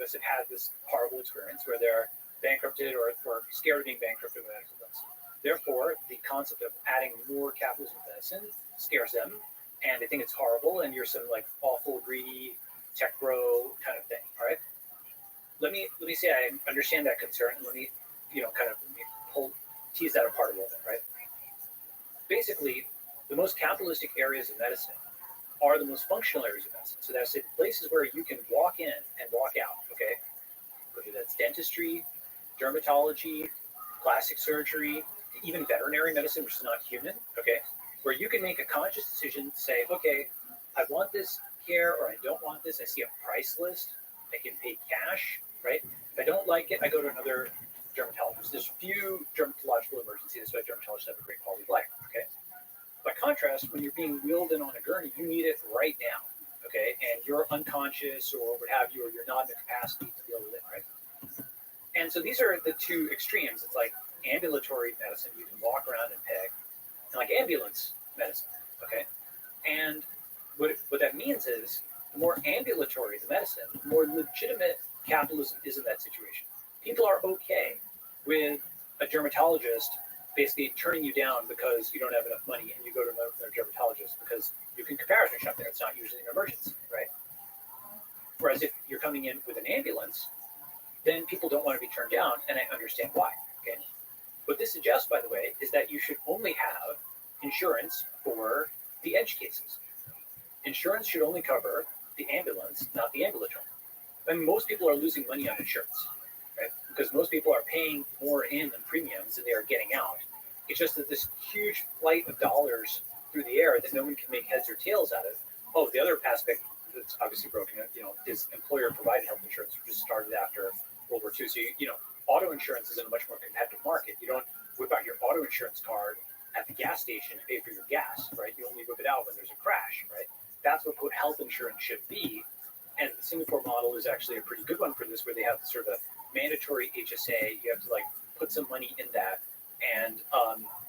because it had this horrible experience where they're bankrupted or scared of being bankrupted with medical bills. Therefore, the concept of adding more capitalism to medicine scares them, and they think it's horrible, and you're some like awful, greedy, tech bro kind of thing. All right. Let me say I understand that concern. Let me, tease that apart a little bit. Right. Basically, the most capitalistic areas of medicine are the most functional areas of medicine. So that's the places where you can walk in and walk out. Okay. Whether that's dentistry, dermatology, plastic surgery, even veterinary medicine, which is not human, okay, where you can make a conscious decision to say, okay, I want this care or I don't want this. I see a price list. I can pay cash, right? If I don't like it, I go to another dermatologist. There's few dermatological emergencies, so dermatologists have a great quality of life, okay? By contrast, when you're being wheeled in on a gurney, you need it right now, okay? And you're unconscious or what have you, or you're not in the capacity to deal with it, right? And so these are the two extremes. It's like ambulatory medicine, you can walk around and peg, and like ambulance medicine, okay? And what that means is the more ambulatory the medicine, the more legitimate capitalism is in that situation. People are okay with a dermatologist basically turning you down because you don't have enough money and you go to another dermatologist because you can comparison shop there. It's not usually an emergency, right? Whereas if you're coming in with an ambulance, then people don't want to be turned down, and I understand why, okay? What this suggests, by the way, is that you should only have insurance for the edge cases. Insurance should only cover the ambulance, not the ambulatory. I mean, most people are losing money on insurance, right? Because most people are paying more in premiums than they are getting out. It's just that this huge flight of dollars through the air that no one can make heads or tails out of. Oh, the other aspect that's obviously broken, is employer-provided health insurance, which started after World War II. So, auto insurance is in a much more competitive market. You don't whip out your auto insurance card at the gas station to pay for your gas, right? You only whip it out when there's a crash, right? That's what health insurance should be. And the Singapore model is actually a pretty good one for this, where they have sort of a mandatory HSA. You have to put some money in that, and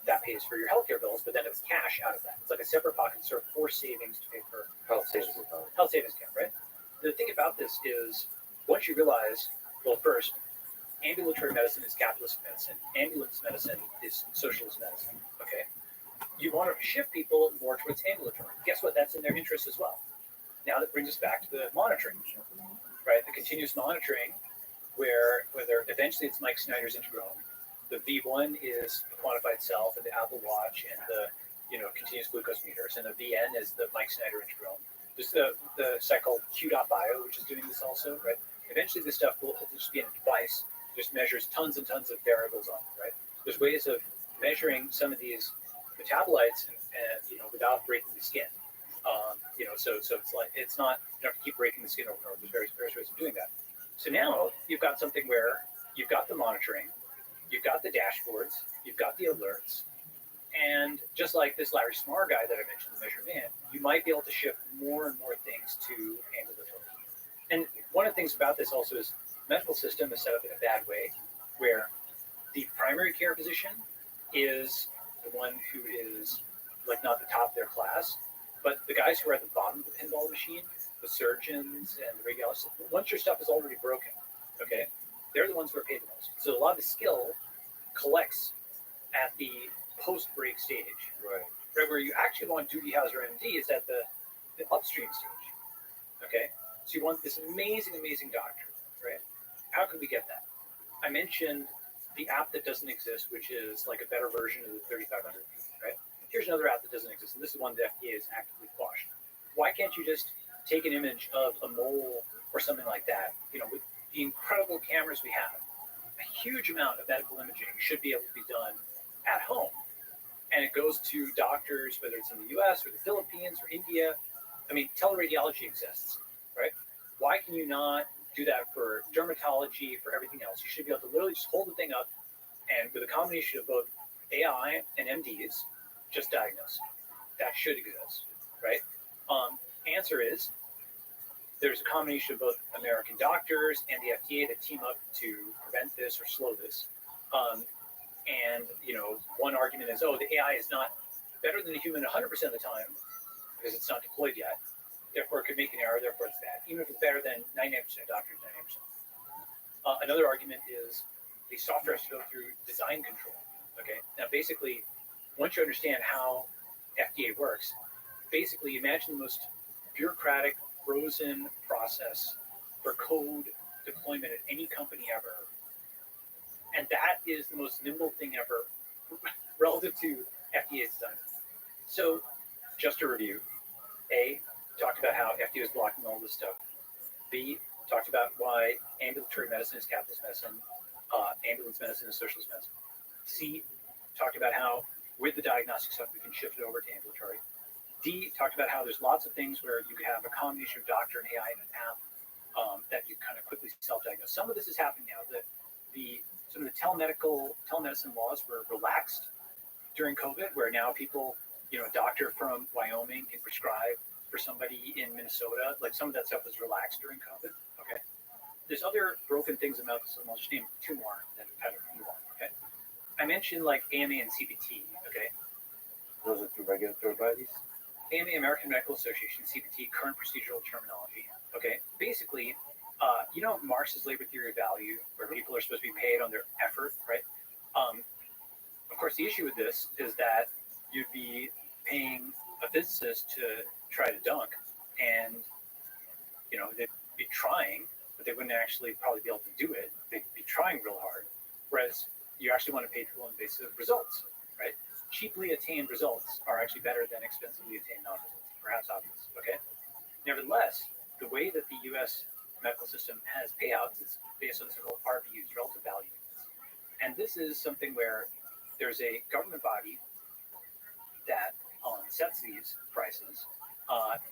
that pays for your healthcare bills, but then it's cash out of that. It's like a separate pocket, sort of forced savings to pay for health savings account, right? The thing about this is, once you realize, well, first, ambulatory medicine is capitalist medicine. Ambulance medicine is socialist medicine. Okay, you want to shift people more towards ambulatory. Guess what? That's in their interest as well. Now that brings us back to the monitoring, right? The continuous monitoring, where eventually it's Mike Snyder's Integral. The V1 is the quantified self, and the Apple Watch, and the continuous glucose meters, and the VN is the Mike Snyder Integral. There's the site called Q.bio, which is doing this also, right? Eventually, this stuff will just be in a device. Just measures tons and tons of variables on it, right? There's ways of measuring some of these metabolites, and without breaking the skin. So it's like it's not you have to keep breaking the skin over and over. There's various ways of doing that. So now you've got something where you've got the monitoring, you've got the dashboards, you've got the alerts, and just like this Larry Smarr guy that I mentioned, the Measure Man, you might be able to shift more and more things to ambulatory. And one of the things about this also is the medical system is set up in a bad way, where the primary care physician is the one who is not the top of their class, but the guys who are at the bottom of the pinball machine, the surgeons and the radiologists, once your stuff is already broken, okay, they're the ones who are paid the most. So a lot of the skill collects at the post-break stage, right? Where you actually want Doogie Howser MD is at the upstream stage, okay? So you want this amazing doctor, right? How can we get that? I mentioned the app that doesn't exist, which is like a better version of the 3500, right? Here's another app that doesn't exist, and this is one the FDA is actively quashed. Why can't you just take an image of a mole or something like that? With the incredible cameras we have, a huge amount of medical imaging should be able to be done at home. And it goes to doctors, whether it's in the US or the Philippines or India. I mean, teleradiology exists, right? Why can you not do that for dermatology, for everything else? You should be able to literally just hold the thing up, and with a combination of both AI and MDs, just diagnose. That should exist, right? Answer is, there's a combination of both American doctors and the FDA that team up to prevent this or slow this. And one argument is, the AI is not better than the human 100% of the time because it's not deployed yet. Therefore, it could make an error. Therefore, it's bad. Even if it's better than 99% of doctors, 99%. Another argument is the software has to go through design control. Okay, now basically, once you understand how FDA works, basically imagine the most bureaucratic, frozen process for code deployment at any company ever, and that is the most nimble thing ever relative to FDA's design. So, just to review, A, talked about how FDA is blocking all this stuff. B, talked about why ambulatory medicine is capitalist medicine, ambulance medicine is socialist medicine. C, talked about how with the diagnostic stuff we can shift it over to ambulatory. D, talked about how there's lots of things where you could have a combination of doctor and AI in an app that you kind of quickly self-diagnose. Some of this is happening now. Some of the telemedicine laws were relaxed during COVID, where now people, a doctor from Wyoming can prescribe for somebody in Minnesota. Like some of that stuff was relaxed during COVID. Okay. There's other broken things about this, and I'll just name two more and then kind of move on. Okay. I mentioned like AMA and CPT. Okay. Those are two regulatory bodies. AMA, American Medical Association, CPT, current procedural terminology. Okay. Basically, Marx's labor theory of value, where people are supposed to be paid on their effort, right? Of course, the issue with this is that you'd be paying a physicist to try to dunk, and they'd be trying, but they wouldn't actually probably be able to do it. They'd be trying real hard, whereas you actually want to pay people on the basis of results, right? Cheaply attained results are actually better than expensively attained non-results, perhaps obvious. Okay. Nevertheless, the way that the U.S. medical system has payouts is based on so-called RVUs, relative value units, and this is something where there's a government body that sets these prices,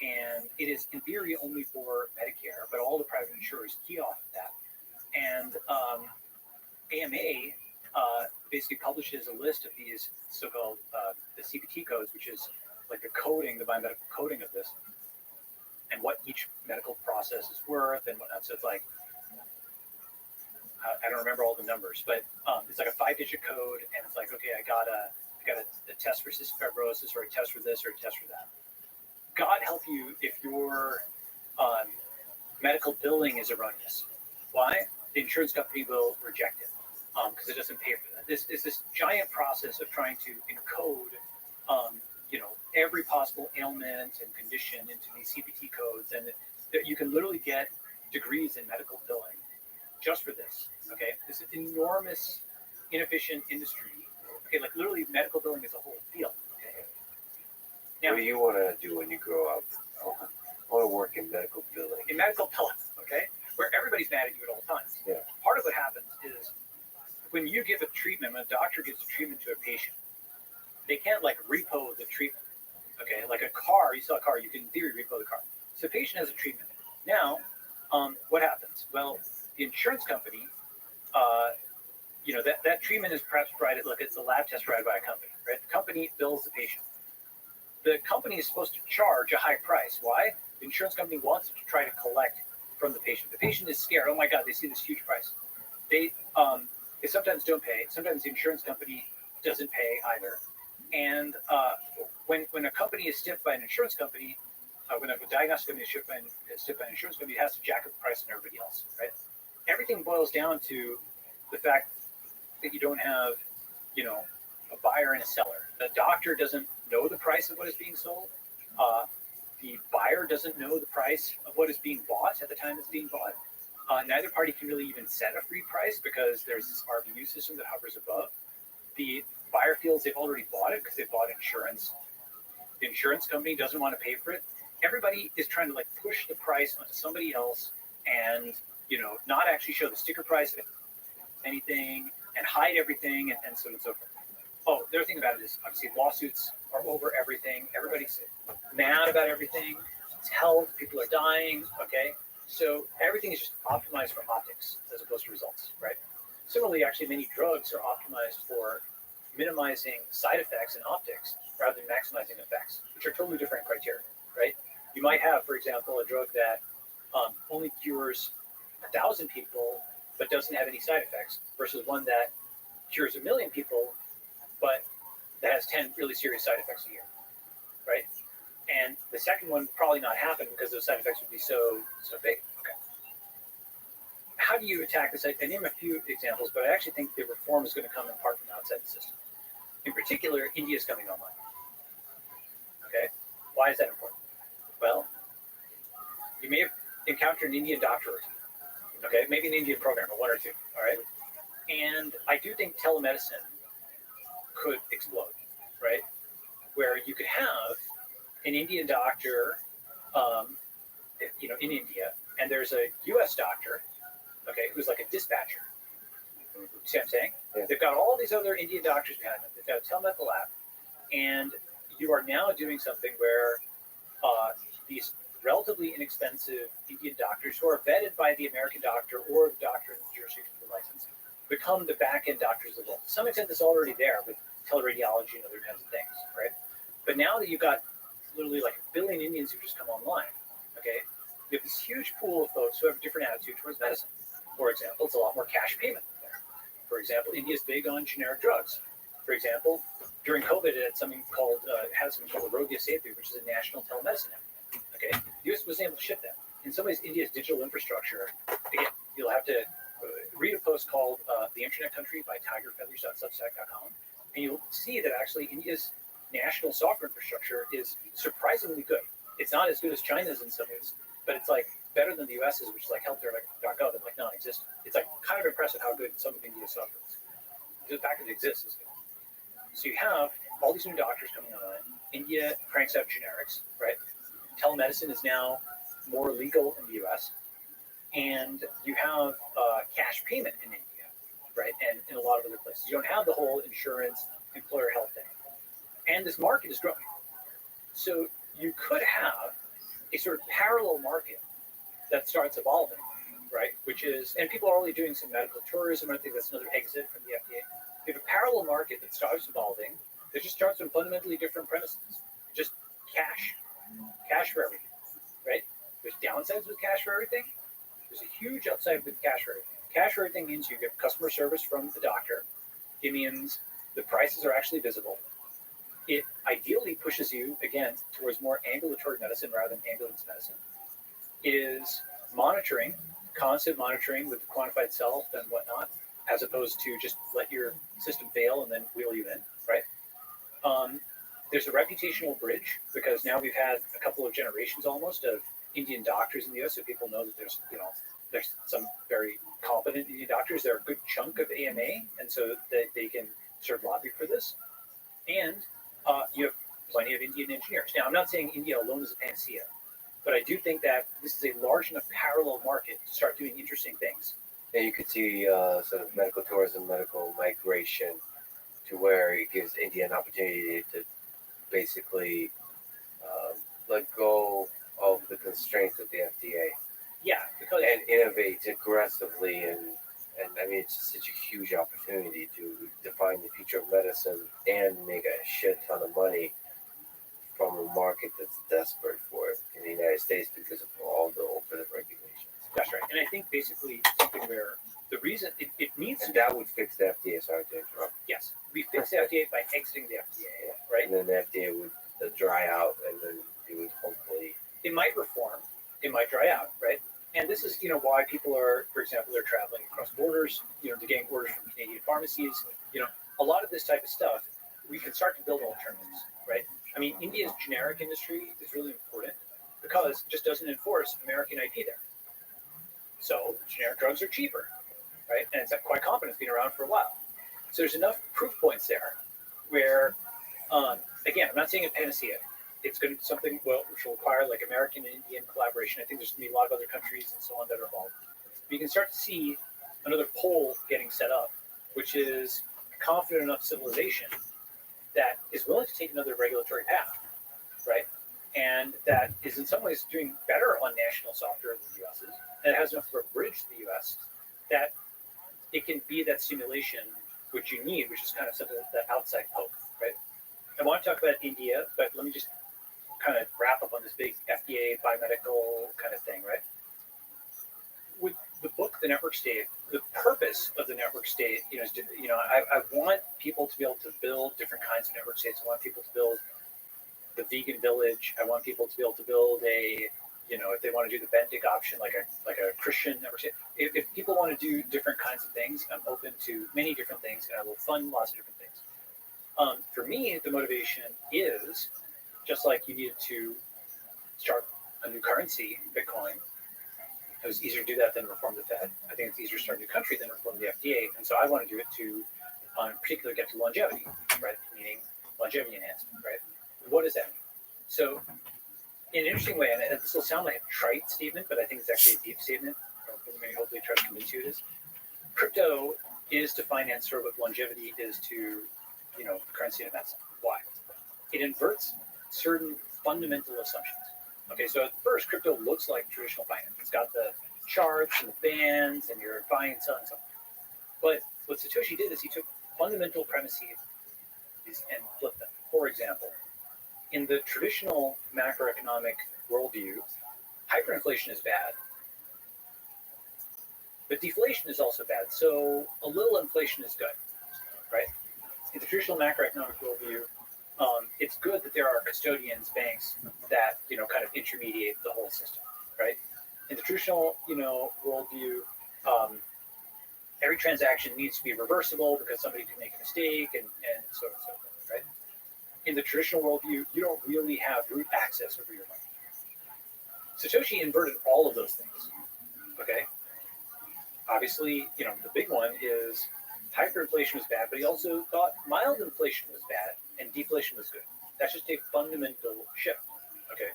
and it is in theory only for Medicare, but all the private insurers key off of that. And AMA basically publishes a list of these so-called the CPT codes, which is like the biomedical coding of this, and what each medical process is worth and whatnot. So it's like, I don't remember all the numbers, but it's like a 5-digit code, and it's like, okay, I got a test for cystic fibrosis, or a test for this, or a test for that. God help you if your medical billing is erroneous. Why? The insurance company will reject it because it doesn't pay for that. This is this giant process of trying to encode, every possible ailment and condition into these CPT codes, and you can literally get degrees in medical billing just for this. Okay, this is enormous, inefficient industry. Okay, like literally, medical billing is a whole field. Okay. Now, what do you want to do when you grow up? I want to work in medical billing. In medical billing, okay, where everybody's mad at you at all times. Yeah. Part of what happens is when you give a treatment, when a doctor gives a treatment to a patient, they can't like repo the treatment. Okay, like a car, you sell a car, you can in theory repo the car. So the patient has a treatment. Now, what happens? Well, the insurance company, that treatment is perhaps provided. Look, it's a lab test provided by a company, right? The company bills the patient. The company is supposed to charge a high price. Why? The insurance company wants to try to collect from the patient. The patient is scared. Oh my God, they see this huge price. They sometimes don't pay. Sometimes the insurance company doesn't pay either. And when a company is stiffed by an insurance company, when a diagnostic company is stiffed by an insurance company, it has to jack up the price on everybody else, right? Everything boils down to the fact that you don't have, a buyer and a seller. The doctor doesn't know the price of what is being sold. The buyer doesn't know the price of what is being bought at the time it's being bought. Neither party can really even set a free price because there's this RVU system that hovers above. The buyer feels they've already bought it because they bought insurance. The insurance company doesn't want to pay for it. Everybody is trying to like push the price onto somebody else and, not actually show the sticker price of anything and hide everything and so on and so forth. Oh, the other thing about it is obviously lawsuits are over everything. Everybody's mad about everything. It's held. People are dying. Okay. So everything is just optimized for optics as opposed to results, right? Similarly, actually, many drugs are optimized for minimizing side effects and optics rather than maximizing effects, which are totally different criteria, right? You might have, for example, a drug that only cures 1,000 people but doesn't have any side effects versus one that cures 1 million people but that has 10 really serious side effects a year, right? And the second one would probably not happen because those side effects would be so big. Okay. how do you attack this? I name a few examples, but I actually think the reform is going to come in part from outside the system. In particular, India is coming online. Okay, why is that important? Well, you may have encountered an Indian doctor or two. Okay, maybe an Indian programmer, one or two. All right, and I do think telemedicine could explode, right? Where you could have an Indian doctor, um, in India, and there's a U.S. doctor, okay, who's like a dispatcher. You see what I'm saying? Yeah. They've got all these other Indian doctors behind them. They've got a telemedical app, and you are now doing something where these relatively inexpensive Indian doctors who are vetted by the American doctor or the doctor in the jurisdiction of the license become the back-end doctors of the world. To some extent, it's already there with teleradiology and other kinds of things, right? But now that you've got literally like 1 billion Indians who just come online, okay, you have this huge pool of folks who have a different attitude towards medicine. For example, it's a lot more cash payment there. For example, India is big on generic drugs. For example, during COVID, it had something called Rogi Setu, which is a national telemedicine app. Okay, the US wasn't able to ship that. In some ways, India's digital infrastructure, again, you'll have to read a post called The Internet Country by tigerfeathers.substack.com, and you'll see that actually India's national software infrastructure is surprisingly good. It's not as good as China's in some ways, but it's like better than the US's, which is like healthcare.gov and like non-existent. It's like kind of impressive how good some of India's software is. The fact that it exists is good. So you have all these new doctors coming on. India cranks out generics, right? Telemedicine is now more legal in the US, and you have cash payment in India, right? And in a lot of other places. You don't have the whole insurance, employer health thing. And this market is growing. So you could have a sort of parallel market that starts evolving, right? Which is, and people are already doing some medical tourism. I think that's another exit from the FDA. You have a parallel market that starts evolving that just starts on fundamentally different premises. Just cash for everything, right? There's downsides with cash for everything. There's a huge upside with cash for everything. Cash for everything means you get customer service from the doctor. It means the prices are actually visible. It ideally pushes you, again, towards more ambulatory medicine rather than ambulance medicine. It is monitoring, constant monitoring with the quantified self and whatnot, as opposed to just let your system fail and then wheel you in, right? There's a reputational bridge because now we've had a couple of generations almost of Indian doctors in the US, so people know that there's some very competent Indian doctors. They're a good chunk of AMA, and so that they can sort of lobby for this. And you have plenty of Indian engineers. Now, I'm not saying India alone is a panacea, but I do think that this is a large enough parallel market to start doing interesting things. And you could see sort of medical tourism, medical migration, to where it gives India an opportunity to basically let go of the constraints of the FDA. Yeah, because and innovate aggressively, and I mean, it's just such a huge opportunity to define the future of medicine and make a shit ton of money from a market that's desperate for it in the United States because of all the open regulations. That's right. And I think basically something where the reason it needs and that would fix the FDA. Sorry to interrupt. Yes, we fix the FDA by exiting the FDA, right? And then the FDA would dry out, and then it would hopefully. It might reform. It might dry out, right? And this is, why people are, for example, they're traveling across borders, they're getting orders from Canadian pharmacies. A lot of this type of stuff, we can start to build alternatives, right? I mean, India's generic industry is really important because it just doesn't enforce American IP there. So generic drugs are cheaper, right? And it's quite common. It's been around for a while. So there's enough proof points there where, again, I'm not saying a panacea. It's going to be something which will require like American and Indian collaboration. I think there's going to be a lot of other countries and so on that are involved. But you can start to see another pole getting set up, which is a confident enough civilization that is willing to take another regulatory path, right? And that is in some ways doing better on national software than the US is, and it has enough of a bridge to the US that it can be that stimulation which you need, which is kind of something that outside poke, right? I want to talk about India, but let me just kind of wrap up on this big FDA biomedical kind of thing, right? With the book, The Network State, the purpose of the network state, I want people to be able to build different kinds of network states. I want people to build the vegan village. I want people to be able to build a if they want to do the Benedict option, like a Christian membership, if people want to do different kinds of things, I'm open to many different things, and I will fund lots of different things. For me, the motivation is just like you needed to start a new currency, Bitcoin. It was easier to do that than reform the Fed. I think it's easier to start a new country than reform the FDA, and so I want to do it to, particularly get to longevity, right? Meaning longevity enhancement, right? What does that mean? So, in an interesting way, and this will sound like a trite statement, but I think it's actually a deep statement. Maybe hopefully try to convince you it is. Crypto is to finance sort of what longevity is to, currency and medicine. Why? It inverts certain fundamental assumptions. Okay, so at first, crypto looks like traditional finance. It's got the charts and the bands, and you're buying and selling something. But what Satoshi did is he took fundamental premises and flipped them. For example, in the traditional macroeconomic worldview, hyperinflation is bad, but deflation is also bad. So a little inflation is good, right? In the traditional macroeconomic worldview, it's good that there are custodians, banks that kind of intermediate the whole system, right? In the traditional worldview, every transaction needs to be reversible because somebody can make a mistake, and so on and so forth, right? In the traditional worldview, you don't really have root access over your money. Satoshi inverted all of those things. Okay, obviously, the big one is hyperinflation was bad, but he also thought mild inflation was bad and deflation was good. That's just a fundamental shift. Okay,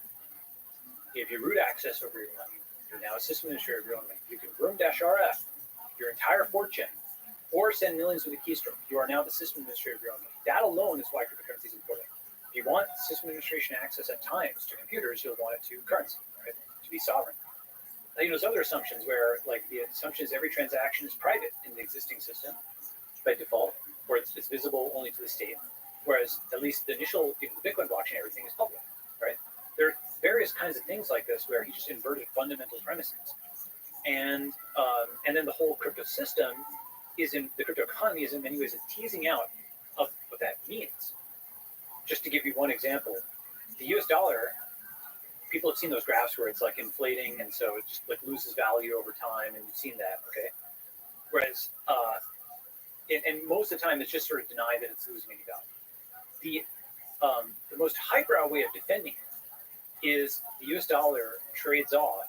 if you root access over your money, you're now a system administrator of your own money. You can room-RF your entire fortune or send millions with a keystroke. You are now the system administrator of your own money. That alone is why cryptocurrency is important. If you want system administration access at times to computers, you'll want it to currency, right? To be sovereign. Now, there's other assumptions where, like, the assumption is every transaction is private in the existing system by default, or it's visible only to the state. Whereas at least the initial, the Bitcoin blockchain, everything is public, right? There are various kinds of things like this where he just inverted fundamental premises, and then the whole crypto system the crypto economy is in many ways a teasing out of what that means. Just to give you one example, the U.S. dollar, people have seen those graphs where it's like inflating, and so it just like loses value over time, and you've seen that, okay? Whereas, and most of the time, it's just sort of denied that it's losing any value. The most highbrow way of defending it is the U.S. dollar trades off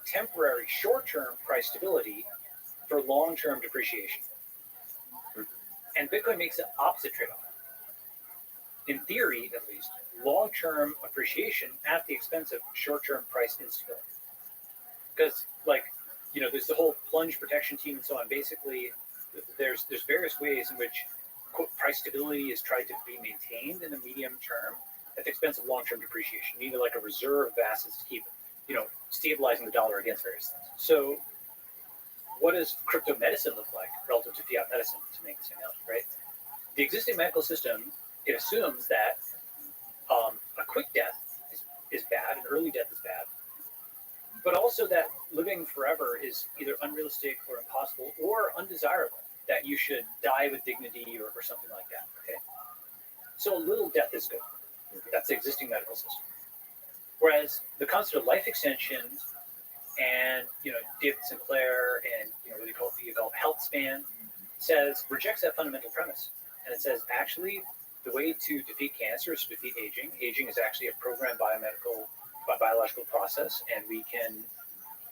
temporary short-term price stability for long-term depreciation. And Bitcoin makes the opposite trade-off. In theory, at least, long-term appreciation at the expense of short-term price instability. Because, there's the whole plunge protection team and so on. Basically, there's various ways in which, quote, price stability is tried to be maintained in the medium term at the expense of long-term depreciation. You need like a reserve of assets to keep, stabilizing the dollar against various things. So what does crypto medicine look like relative to fiat medicine, to make the same analogy, right? The existing medical system, it assumes that a quick death is bad, an early death is bad, but also that living forever is either unrealistic or impossible or undesirable, that you should die with dignity or something like that, okay? So a little death is good. That's the existing medical system. Whereas the concept of life extension and, David Sinclair and, what you call health span rejects that fundamental premise. And it says, actually, the way to defeat cancer is to defeat aging. Aging is actually a programmed biological process, and we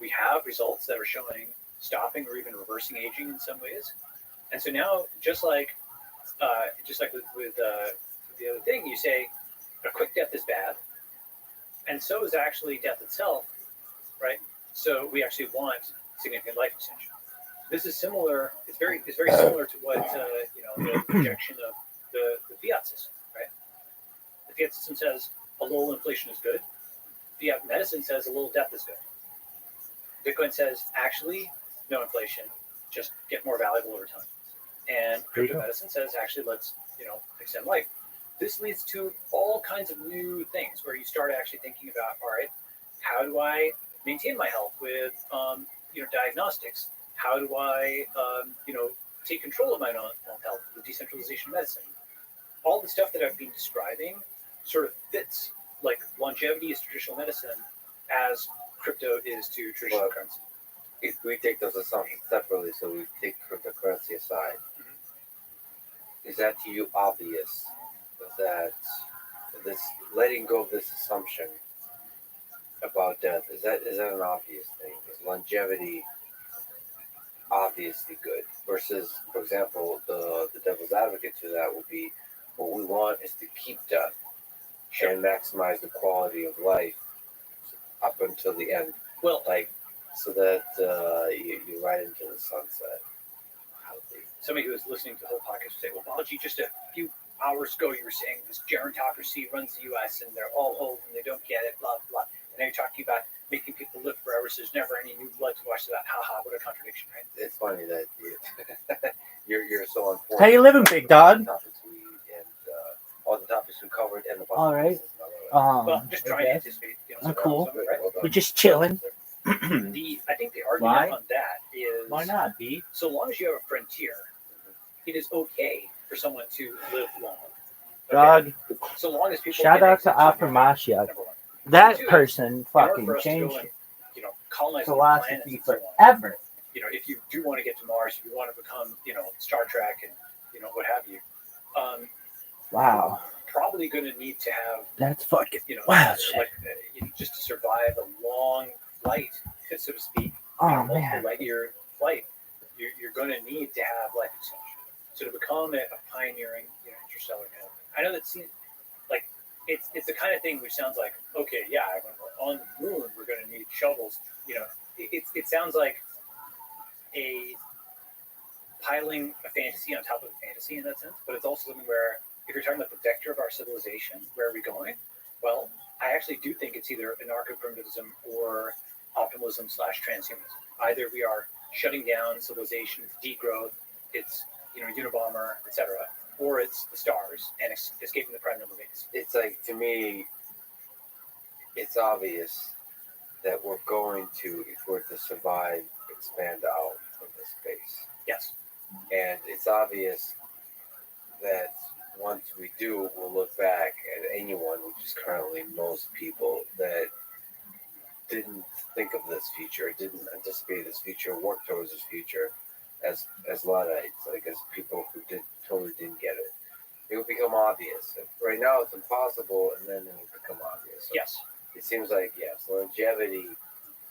have results that are showing stopping or even reversing aging in some ways. And so now, just like with the other thing, you say a quick death is bad, and so is actually death itself, right? So we actually want significant life extension. This is similar. It's very similar to what the projection of the fiat system, right? The fiat system says a little inflation is good. Fiat medicine says a little death is good. Bitcoin says actually no inflation, just get more valuable over time. And crypto medicine says actually let's extend life. This leads to all kinds of new things where you start actually thinking about, all right, how do I maintain my health with diagnostics? How do I take control of my own health with decentralization of medicine? All the stuff that I've been describing sort of fits, like longevity is traditional medicine, as crypto is to traditional But currency. if we take those assumptions separately, so we take cryptocurrency aside, is that to you obvious that this letting go of this assumption about death is that an obvious thing? Is longevity obviously good versus, for example, the devil's advocate to that would be what we want is to keep death and maximize the quality of life up until the end, Well, like so that you ride into the sunset. somebody who was listening to the whole podcast would say, well, Balaji, just a few hours ago you were saying this gerontocracy runs the U.S. and they're all old and they don't get it, blah, blah. And now you're talking about making people live forever, so there's never any new blood to wash that. Ha ha, what a contradiction, right? It's funny that you're so important. How you living, big dog? All the topics we covered and the All right. Well, just trying to anticipate. cool. Right? We're just chilling. I think the argument Why? on that is Why not, B? so long as you have a frontier, it is okay for someone to live long. Okay? Dog. So long as people Shout can out to exit somewhere, Aframashiach. number one. That Two, person In order fucking for us to go changed and, colonize new planets philosophy and so on, forever. if you do want to get to Mars, if you want to become, Star Trek and, what have you, Wow. probably going to need to have, That's fucking wow, shit. like, just to survive a long flight, so to speak, Oh, multiple man. light year flight, you're going to need to have life extension. So to become a pioneering, interstellar kind of thing. I know that seems like it's the kind of thing which sounds like, okay, yeah, when we're on the moon, we're going to need shovels. It sounds like a piling a fantasy on top of a fantasy in that sense, but it's also something where if you're talking about the vector of our civilization, where are we going? Well, I actually do think it's either anarcho-primitivism or optimalism/transhumanism. Either we are shutting down civilization, it's degrowth, it's Unabomber, etc., or it's the stars and escaping the prime number base. It's like, to me, it's obvious that we're going to, if we're to survive, expand out into space. Yes. And it's obvious that once we do, we'll look back at anyone, which is currently most people, that didn't think of this future, didn't anticipate this future, work towards this future as Luddites, like as people who totally didn't get it. It will become obvious. Right now it's impossible, and then it will become obvious. So yes. It seems like, yes, longevity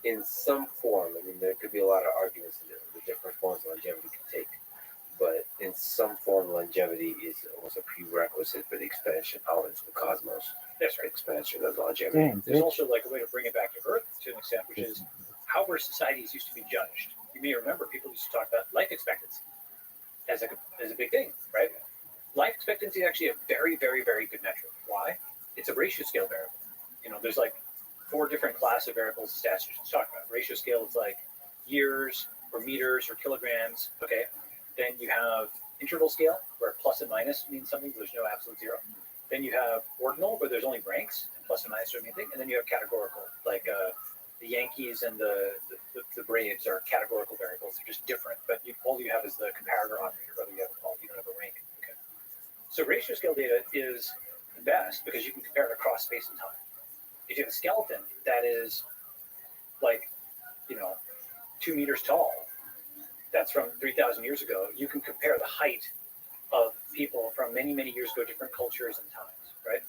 in some form. I mean, there could be a lot of arguments in the different forms longevity can take. But in some form, longevity was a prerequisite for the expansion out into the cosmos. That's right. Expansion of longevity. Damn, There's bitch. also like a way to bring it back to Earth to an extent, which is how were societies used to be judged. You may remember people used to talk about life expectancy as a big thing, right? Life expectancy is actually a very, very, very good metric. Why? It's a ratio scale variable. There's like 4 different class of variables statisticians talk about. Ratio scale is like years or meters or kilograms. Okay. Then you have interval scale, where plus and minus means something, there's no absolute zero. Then you have ordinal, where there's only ranks, and plus and minus don't mean anything. And then you have categorical, like the Yankees and the Braves are categorical variables. They're just different, but all you have is the comparator operator, whether you have a ball, you don't have a rank. Okay. So ratio scale data is the best because you can compare it across space and time. If you have a skeleton that is like, 2 meters tall, that's from 3,000 years ago, you can compare the height of people from many, many years ago, different cultures and times, right?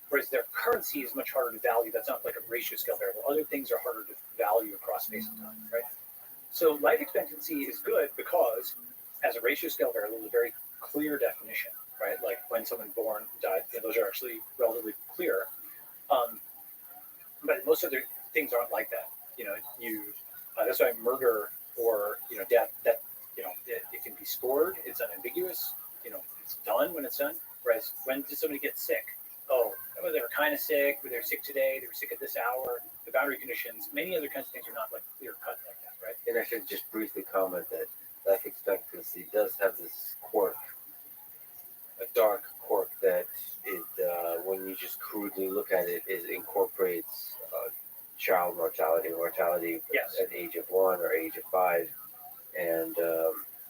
Whereas their currency is much harder to value. That's not like a ratio scale variable. Other things are harder to value across space and time, right? So life expectancy is good because as a ratio scale variable, it's a very clear definition, right? Like when someone born, died, those are actually relatively clear. But most other things aren't like that. That's why murder or death, that it can be scored. It's unambiguous. It's done when it's done. Whereas when did somebody get sick? Oh, they were kind of sick. They were sick today. They were sick at this hour. The boundary conditions, many other kinds of things are not like clear cut like that, right? And I should just briefly comment that life expectancy does have this quirk, a dark quirk that when you just crudely look at it, it incorporates child mortality Yes. at age of 1 or age of 5, and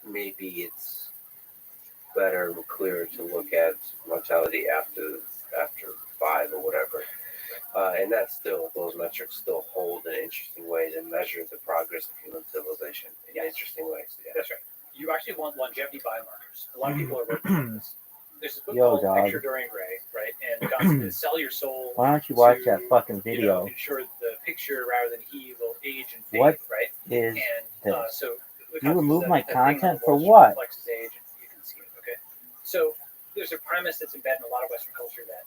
maybe it's better and clearer to look at mortality after 5 or whatever. And that's still, those metrics still hold in interesting ways and measure the progress of human civilization in interesting ways. Yeah. That's right. You actually want longevity biomarkers. A lot of people are working on this. There's this book Yo, called dog. Picture Dorian Gray, right? And the concept is sell your soul. Why don't you watch to, that fucking video? Ensure the picture rather than he will age and fade, What right? is And this? so the You concept remove is my that thing on content the for wall what? reflects his age, and you can see it. Okay. So there's a premise that's embedded in a lot of Western culture that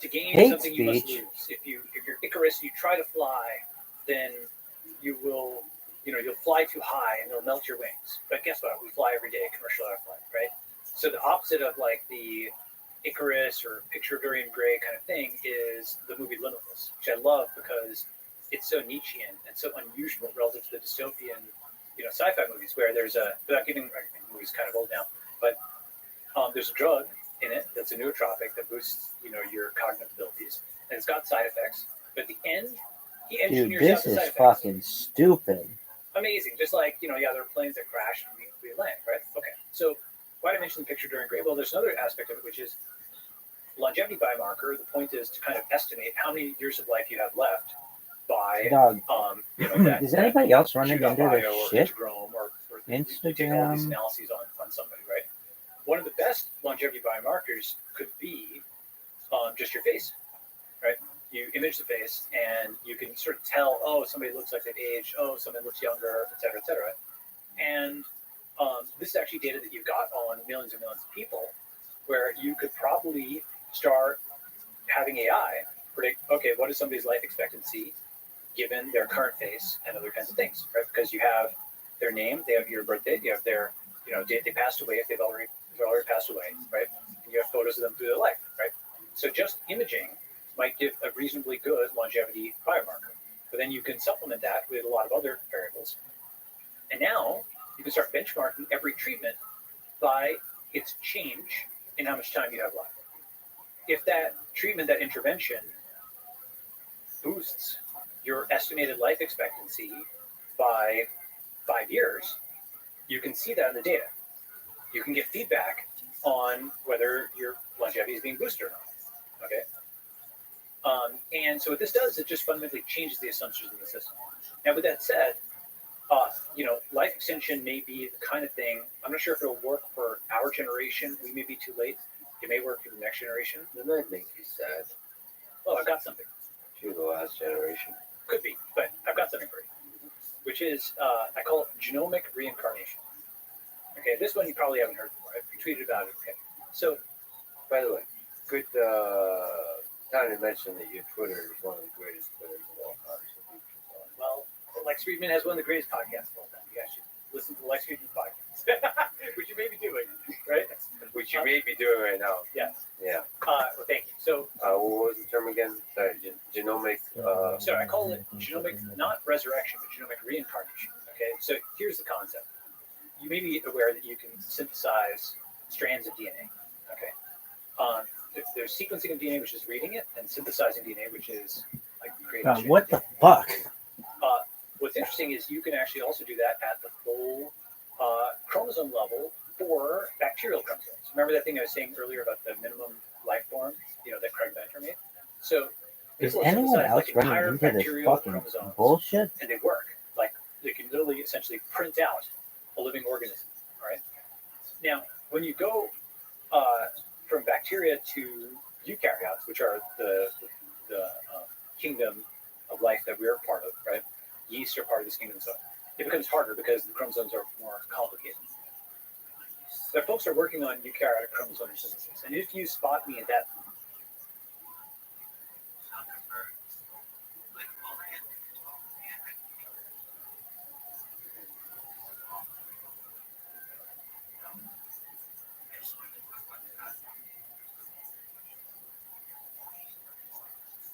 to gain Hate something you must speech. lose. If you're Icarus, you try to fly, then you will you'll fly too high and they'll melt your wings. But guess what? We fly every day, commercial airflight, right? So the opposite of like the Icarus or Picture of Dorian Gray kind of thing is the movie Limitless, which I love because it's so Nietzschean and so unusual relative to the dystopian, sci-fi movies where there's without giving the movie's kind of old now, but there's a drug in it that's a nootropic that boosts, your cognitive abilities, and it's got side effects. But at the end, he Dude, engineers this out the is side effects. fucking stupid. Amazing. Just like, there are planes that crash and we land, right? Okay. So why did I mention the Picture Dorian Gray? Well, there's another aspect of it, which is longevity biomarker. The point is to kind of estimate how many years of life you have left by, Dog. that, Is anybody else running Shoot into Bio this or shit? Instagram or you take all these Instagram. analyses on somebody, right? One of the best longevity biomarkers could be just your face, right? You image the face and you can sort of tell, oh, somebody looks like they've aged, oh, somebody looks younger, et cetera, et cetera. And this is actually data that you've got on millions and millions of people where you could probably start having AI predict, okay, what is somebody's life expectancy given their current face and other kinds of things, right? Because you have their name, they have your birthday, you have their, date they passed away if they've already passed away, right? And you have photos of them through their life, right? So just imaging might give a reasonably good longevity biomarker. But then you can supplement that with a lot of other variables. And now you can start benchmarking every treatment by its change in how much time you have left. If that treatment, that intervention boosts your estimated life expectancy by 5 years, you can see that in the data. You can get feedback on whether your longevity is being boosted or not. Okay. And so what this does, it just fundamentally changes the assumptions in the system. Now, with that said, life extension may be the kind of thing. I'm not sure if it'll work for our generation. We may be too late. It may work for the next generation. That might make you sad. Well, I've got something. You're the last generation. Could be, but I've got something for you, which is I call it genomic reincarnation. Okay, this one you probably haven't heard before. I've tweeted about it. Okay, so by the way, good time to mention that your Twitter is one of the greatest Twitters of all time. Well, Lex Friedman has one of the greatest podcasts of all time. You guys should listen to the Lex Friedman podcast, which you may be doing, right? Which you may be doing right now. Yes. Yeah. Well, thank you. So, what was the term again? Sorry, genomic. So I call it genomic, not resurrection, but genomic reincarnation. Okay. So here's the concept. You may be aware that you can synthesize strands of DNA. Okay. There's sequencing of DNA, which is reading it, and synthesizing DNA, which is like creating. What the fuck? What's interesting is you can actually also do that at the full chromosome level for bacterial chromosomes. Remember that thing I was saying earlier about the minimum life form, that Craig Venter made? So is anyone else running into this fucking bullshit? And they work. Like they can literally essentially print out a living organism. All right. Now, when you go from bacteria to eukaryotes, which are the kingdom of life that we're part of, right? Yeast are part of this kingdom, so it becomes harder because the chromosomes are more complicated. But folks are working on eukaryotic chromosome synthesis, and if you spot me at that,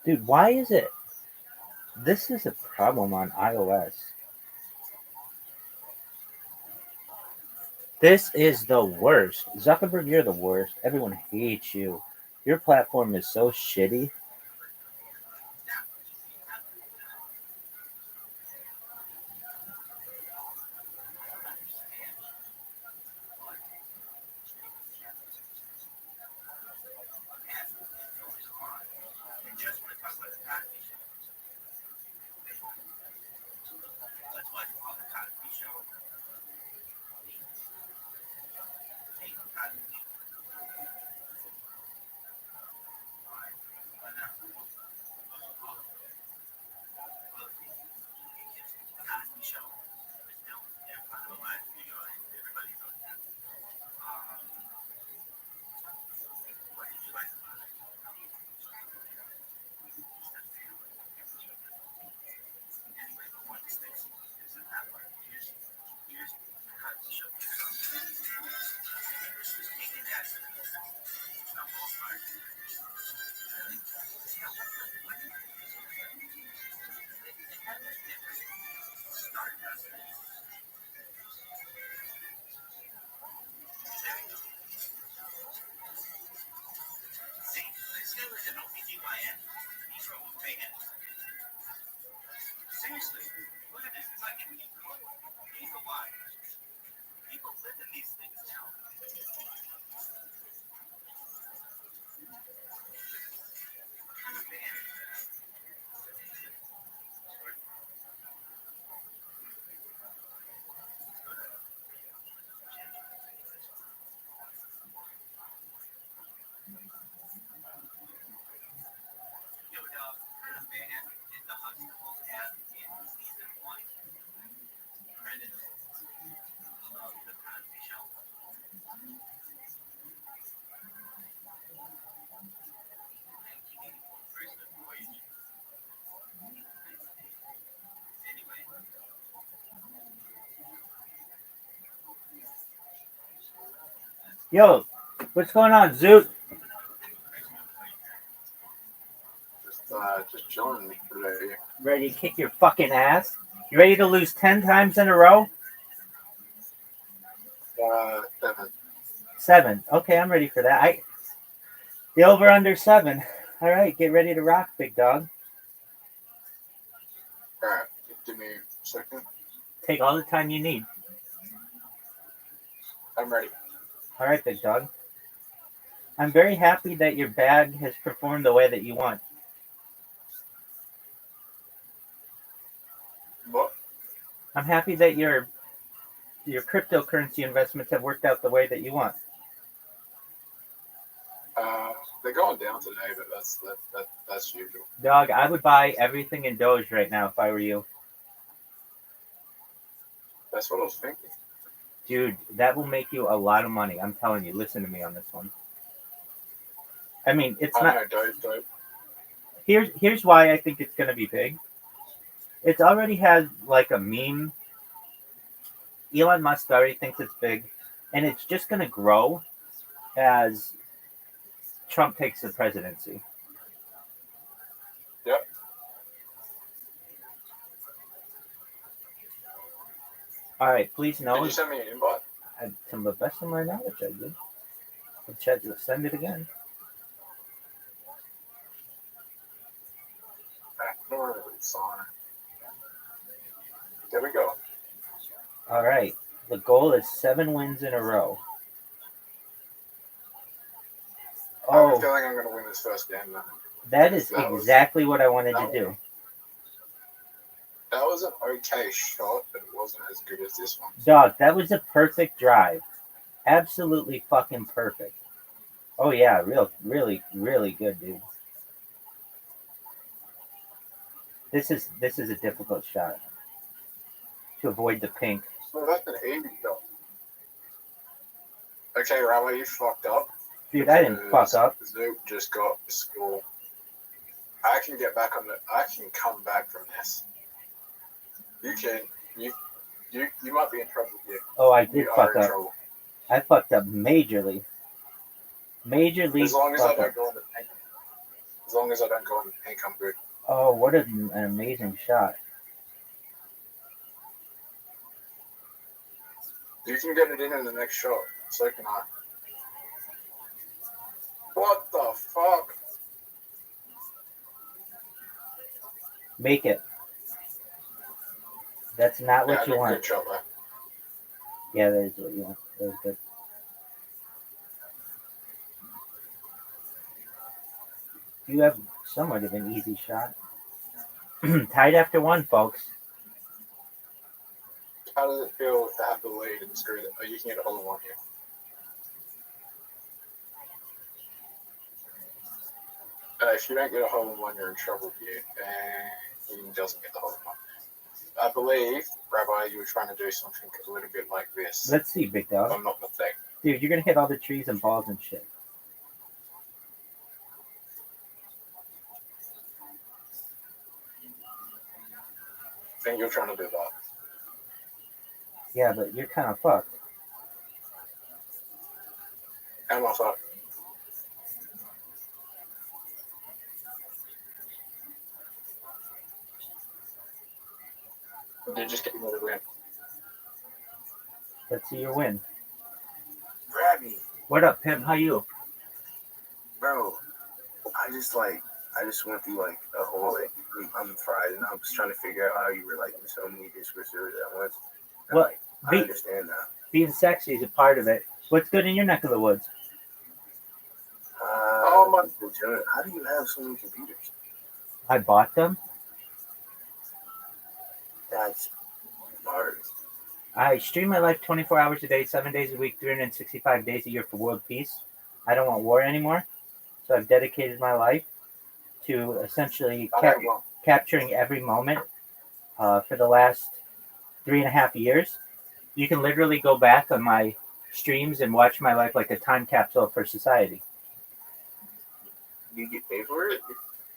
dude, why is it? This is a problem on iOS. This is the worst. Zuckerberg, you're the worst. Everyone hates you. Your platform is so shitty. Yo, what's going on, Zoot? Just chilling today. Ready to kick your fucking ass? You ready to lose 10 times in a row? 7. 7. Okay, I'm ready for that. The over under 7. All right, get ready to rock, big dog. Alright, give me a second. Take all the time you need. I'm ready. All right, big dog. I'm very happy that your bag has performed the way that you want. What? I'm happy that your cryptocurrency investments have worked out the way that you want. They're going down today, but that's usual. Dog, I would buy everything in Doge right now if I were you. That's what I was thinking. Dude, that will make you a lot of money. I'm telling you. Listen to me on this one. I mean, it's not. I know, dope. Here's why I think it's going to be big. It's already has like a meme. Elon Musk already thinks it's big, and it's just going to grow as Trump takes the presidency. Yep. All right, please know. Did you send me an invite? To the best of my knowledge, I did. Let's send it again. I don't really saw it. There we go. All right. The goal is 7 wins in a row. I have a Oh, feeling I'm going to win this first game, though. that is That was- exactly what I wanted to that do. That was an okay shot, but it wasn't as good as this one. Dog, that was a perfect drive. Absolutely fucking perfect. Oh yeah, really, really good, dude. This is a difficult shot to avoid the pink. So that's an 80 shot. Okay, Rabbi, you fucked up. Dude, I didn't fuck up. Zoop just got the score. I can get back on the. I can come back from this. You can. You might be in trouble here. Oh, I did You are fuck in up. trouble. I fucked up majorly. Majorly. As long as I fuck up. don't go in the pink. As long as I don't go in the pink, I'm good. Oh, what an amazing shot. You can get it in the next shot. So can I. What the fuck? Make it. That's not what Yeah, you want. good shot there. Yeah, that is what you want. That was good. You have somewhat of an easy shot. Tied after 1, folks. How does it feel to have the lead and screw it? Oh, you can get a hole in one here. If you don't get a hole in one, you're in trouble here. And he doesn't get the hole in one. I believe, Rabbi, you were trying to do something a little bit like this. Let's see, big If dog. I'm not mistaken. Dude, you're going to hit all the trees and balls and shit. I think you're trying to do that. Yeah, but you're kind of fucked. How am I fucked? You just get me the win. Let's see your win. Rabbi, What up, pimp? How you? bro, I just went through like a whole on Friday, and I was trying to figure out how you were like in so many discourses at once. And, Well, I understand now. being sexy is a part of it. What's good in your neck of the woods? Oh my! How do you have so many computers? I bought them. That's smart. I stream my life 24 hours a day, 7 days a week, 365 days a year for world peace. I don't want war anymore. So I've dedicated my life to essentially capturing every moment for the last 3.5 years. You can literally go back on my streams and watch my life like a time capsule for society. Do you get paid for it?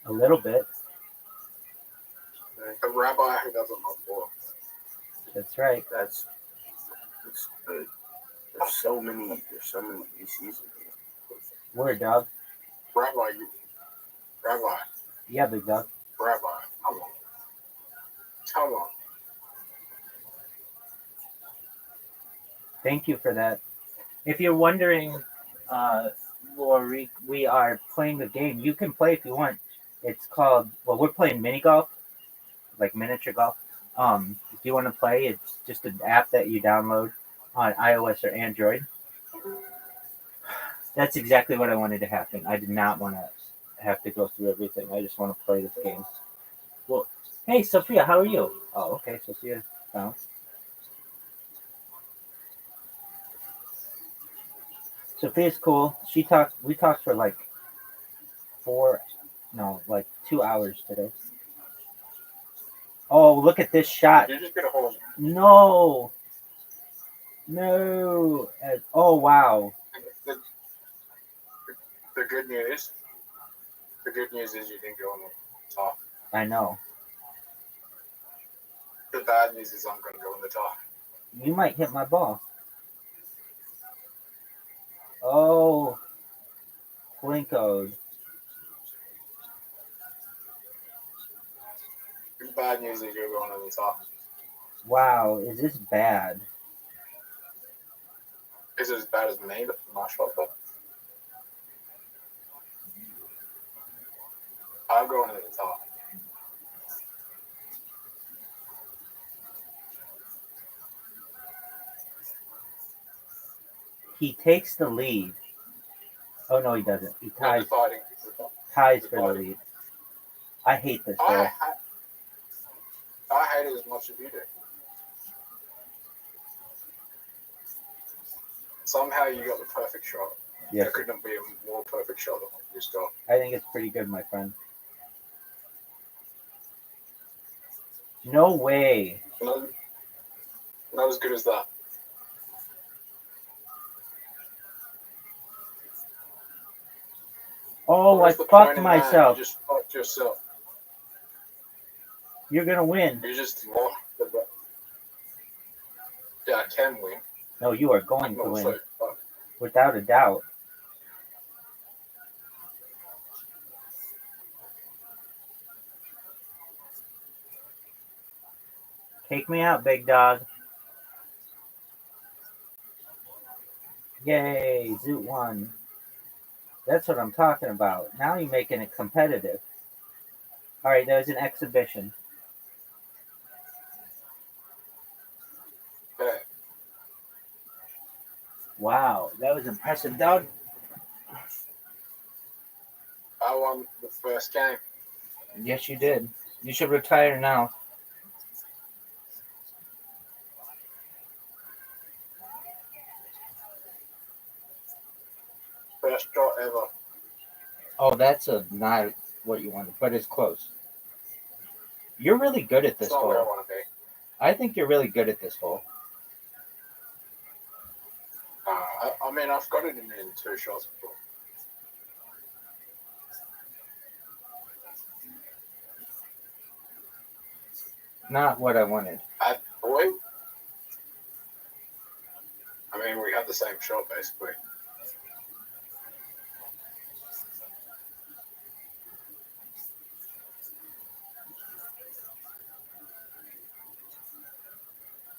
A little bit. A rabbi who doesn't love war. That's right. That's good. I Rabbi, so many PCs in here. Word, dog. Rabbi, Yeah, big dog. Rabbi, how long? Thank you for that. If you're wondering, Lori, we are playing a game. You can play if you want. It's called, well, we're playing mini golf, like miniature golf. If you want to play, it's just an app that you download on iOS or Android. That's exactly what I wanted to happen. I did not want to have to go through everything. I just want to play this game. Well, hey, Sophia, how are you? Oh, okay, Sophia found. Sophia's cool. We talked for like 2 hours today. Oh, look at this shot. You just get a hole. No. No. Oh, wow. The good news. The good news is you didn't go on the top. I know. The bad news is I'm going to go on the top. You might hit my ball. Oh. Blinkoed. The bad news is you're going on the top. Wow, is this bad? Is it as bad as my shot? But I'm going to the top. He takes the lead. Oh, no, he doesn't. He ties Fighting. for the lead. I hate this hole. I hate it as much as you do. Somehow you got the perfect shot. Yes, There couldn't be a more perfect shot than what you just got. I think it's pretty good, my friend. No way. Not as good as that. Oh, I Where's the fucked point in that? myself. You just fucked yourself. You're gonna win. You just lost the bet. Yeah, I can win. No, you are going I'm to also win. Without a doubt. Take me out, big dog. Yay, Zoot won. That's what I'm talking about. Now you're making it competitive. All right, that was an exhibition. Yeah. Wow, that was impressive, dog. I won the first game. Yes, you did. You should retire now. First shot ever. Oh, that's not what you wanted, but it's close. You're really good at this It's not where I hole. want to be. I think you're really good at this hole. I mean, I've got it in 2 shots before. Not what I wanted. Boy. I mean, we had the same shot basically.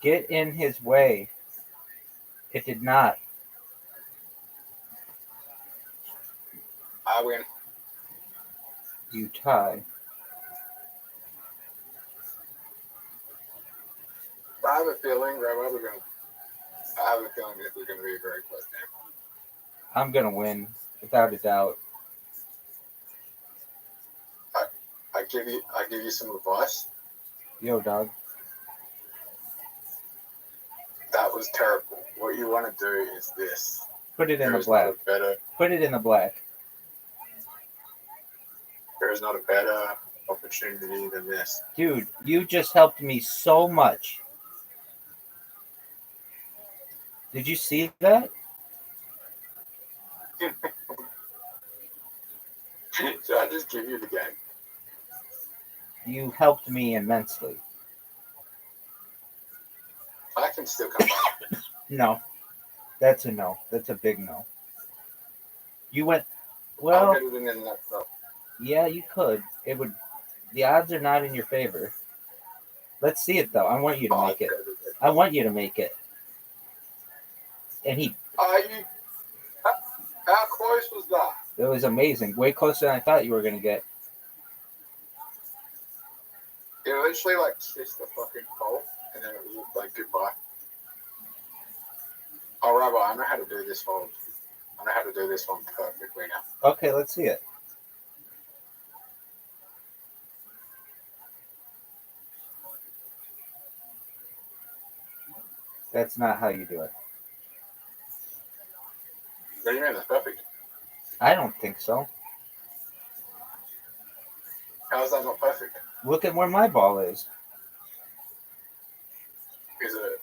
Get in his way. It did not. I win. You tie. I have a feeling, Rabbi, I have a feeling this is going to be a very close game. I'm gonna win, without a doubt. I give you some advice. Yo, dog. That was terrible. What you want to do is this. Put it in There the is not a black. better. Put it in the black. There is not a better opportunity than this. Dude, you just helped me so much. Did you see that? So I just give you the game. You helped me immensely. I can still come back. No. That's a no. That's a big no. You went I'll well. get it in the next up. Yeah, you could. It would. The odds are not in your favor. Let's see it though. I want you to make it. I want you to make it. And he. You, how close was that? It was amazing. Way closer than I thought you were gonna get. It literally like kissed the fucking pole, and then it was like goodbye. Oh, Rabbi, I know how to do this one. I know how to do this one perfectly now. Okay, let's see it. That's not how you do it. What do you mean? That's perfect. I don't think so. How is that not perfect? Look at where my ball is. Is it?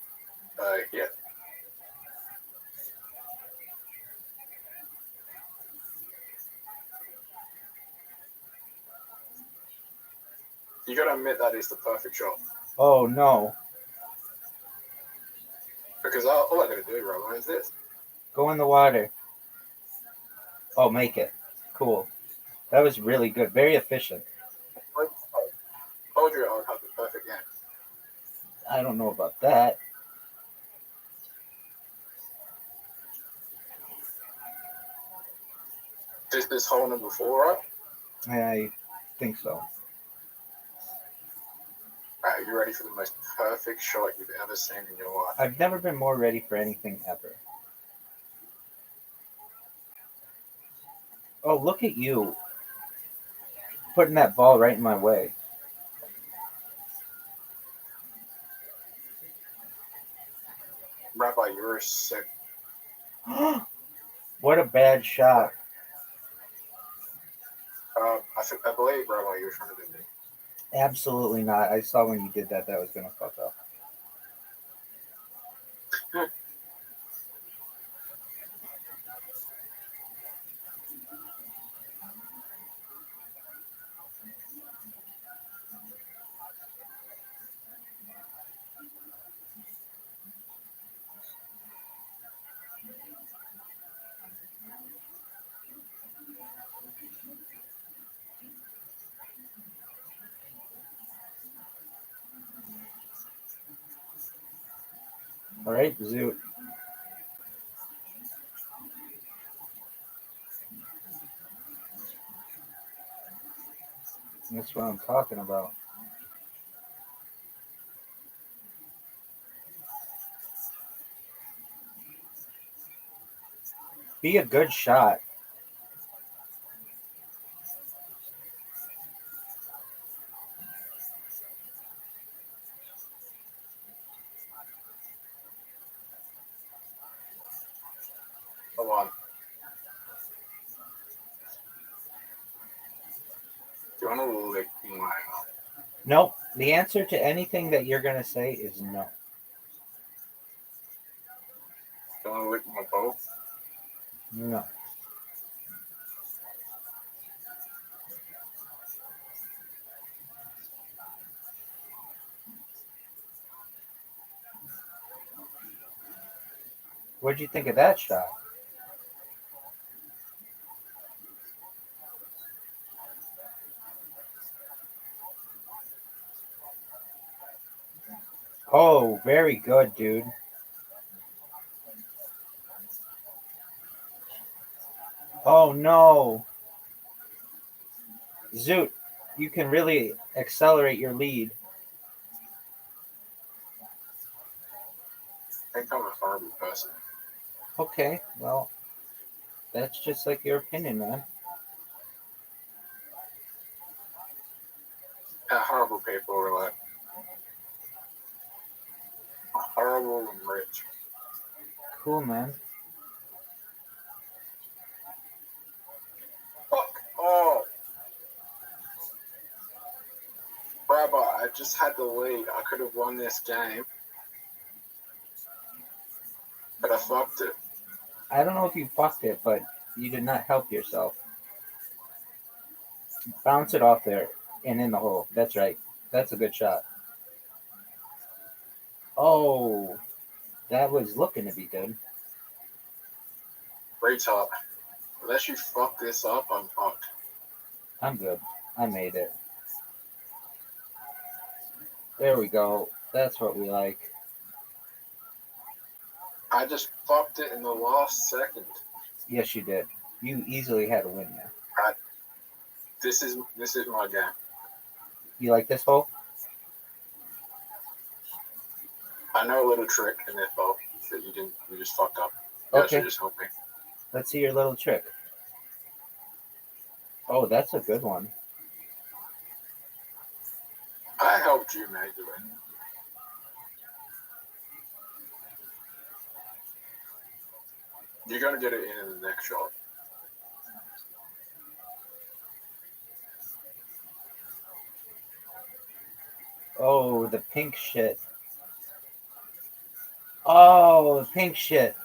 Yeah. You gotta admit that is the perfect shot. Oh no. Because all I gotta do, Rabbi, is this. Go in the water. Oh, make it. Cool. That was really good. Very efficient. I told you I would have the perfect game. I don't know about that. This hole number 4, right? I think so. Alright, you ready for the most perfect shot you've ever seen in your life? I've never been more ready for anything ever. Oh, look at you. Putting that ball right in my way. Rabbi, you're sick. What a bad shot. I believe, Rabbi, you were trying to do this. Absolutely not. I saw when you did that was going to fuck up. All right, Zoot. That's what I'm talking about. Be a good shot. Hold on. Do you want to lick my mouth? Nope. The answer to anything that you're going to say is no. Do you want to lick my bowl? No. What'd you think of that shot? Oh, very good, dude. Oh, no. Zoot, you can really accelerate your lead. I think I'm a horrible person. Okay, well, that's just like your opinion, man. Horrible people are like horrible and rich. Cool, man. Fuck. Oh. Rabbi, I just had the lead. I could have won this game. But I fucked it. I don't know if you fucked it, but you did not help yourself. Bounce it off there and in the hole. That's right. That's a good shot. Oh, that was looking to be good. Retard. Unless you fuck this up, I'm fucked. I'm good. I made it. There we go. That's what we like. I just fucked it in the last second. Yes, you did. You easily had a win there. This is my game. You like this hole? I know a little trick in this hole that you just fucked up. You Okay. should just help me. Let's see your little trick. Oh, that's a good one. I helped you make it. You're gonna get it in the next shot. Oh, the pink shit. Oh, the pink shit.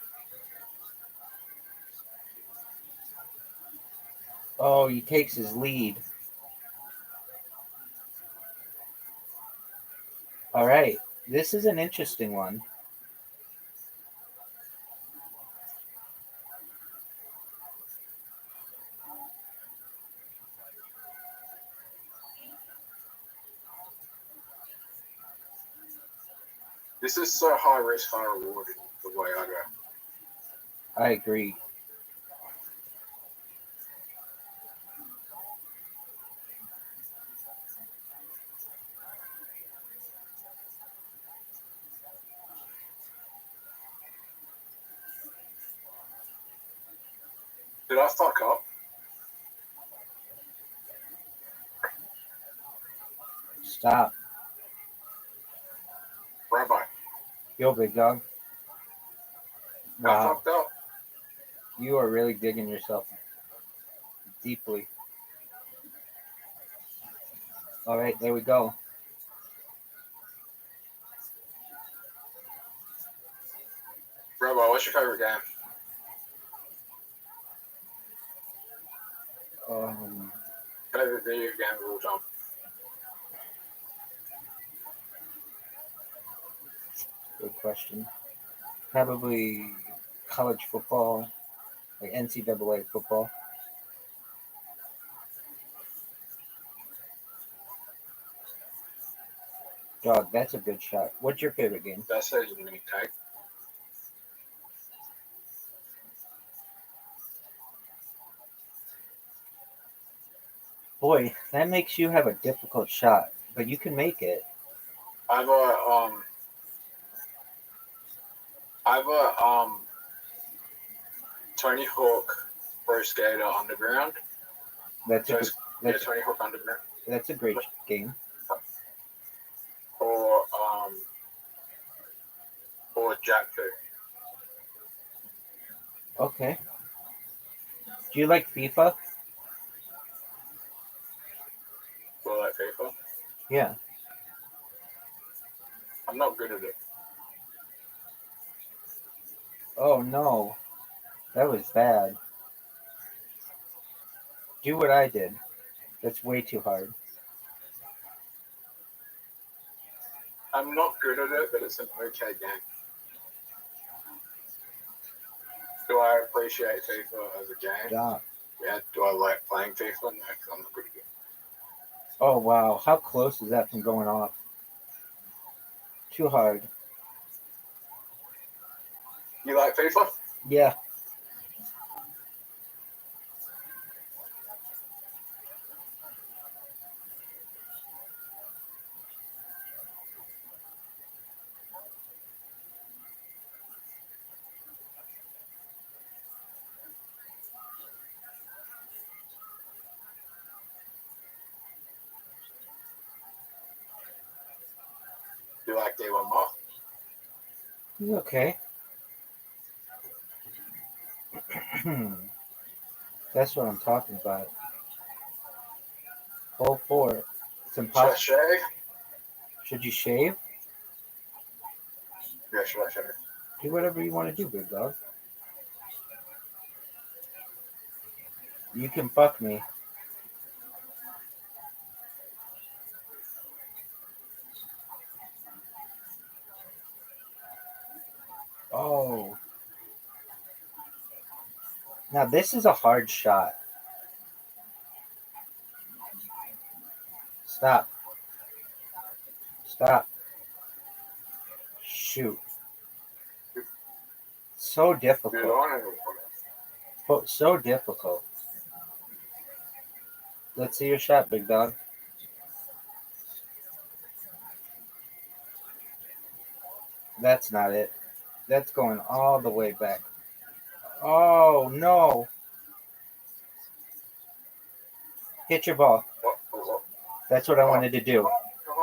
Oh, he takes his lead. All right. This is an interesting one. This is so high risk, high reward the way I go. I agree. Did I fuck up? Stop. Rabbi. Yo, big dog. I Wow. fucked up. You are really digging yourself deeply. All right, there we go. Rabbi, what's your favorite game? Favorite video game of all time? Good question. Probably college football, like NCAA football. Dog, that's a good shot. What's your favorite game? That's a unique take. Boy, that makes you have a difficult shot, but you can make it. I've a Tony Hawk Pro Skater Underground. That's a good, Tony Hawk Underground. that's a great game. Or Jack 2. Okay. Do you like FIFA? Or like FIFA. Yeah. I'm not good at it. Oh no, that was bad. Do what I did. That's way too hard. I'm not good at it, but it's an okay game. Do I appreciate FIFA as a game? Stop. Yeah. Do I like playing FIFA? No, 'cause I'm not good at it. Oh wow, how close is that from going off? Too hard. You like FIFA? Yeah. You like D1 more? Okay. That's what I'm talking about. Hole 4. It's Should I impossible. shave? Should you shave? Yeah, should I shave? Do whatever you want to do, big dog. You can fuck me. Oh. Now this is a hard shot. Stop. Stop. Shoot. So Good difficult. on him. So difficult. Let's see your shot, big dog. That's not it. That's going all the way back. Oh, no. Hit your ball. That's what I wanted to do.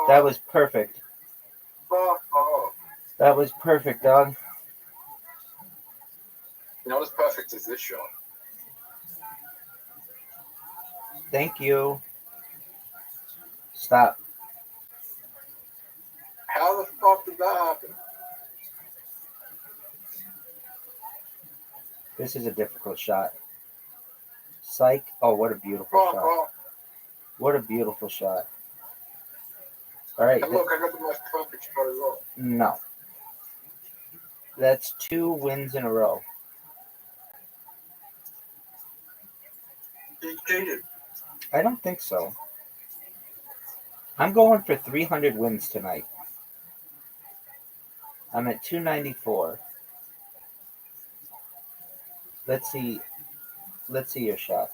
That was perfect. That was perfect, dog. Not as perfect as this shot. Thank you. Stop. How the fuck did that happen? This is a difficult shot. Psych. Oh, what a beautiful shot. What a beautiful shot. All right. And look, I got the most perfect shot as well. No. That's 2 wins in a row. He cheated. I don't think so. I'm going for 300 wins tonight. I'm at 294. Let's see your shot.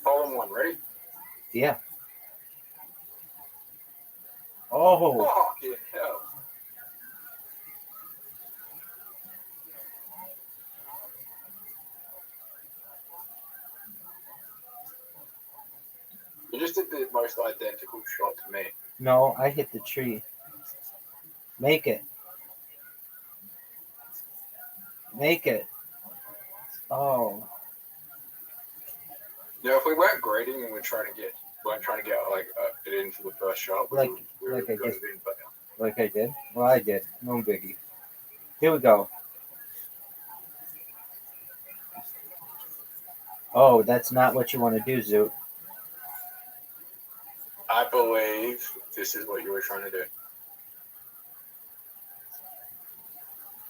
Hole in one, ready? Yeah. Oh, Fucking hell. You just did the most identical shot to me. no, I hit the tree. Make it. Make it. Oh, Now, if we weren't grading and we're trying to get like it in for the first shot, we Like- would like I have got just- it in, but like I did? Well, I did. No biggie. Here we go. Oh, that's not what you want to do, Zoot. I believe this is what you were trying to do.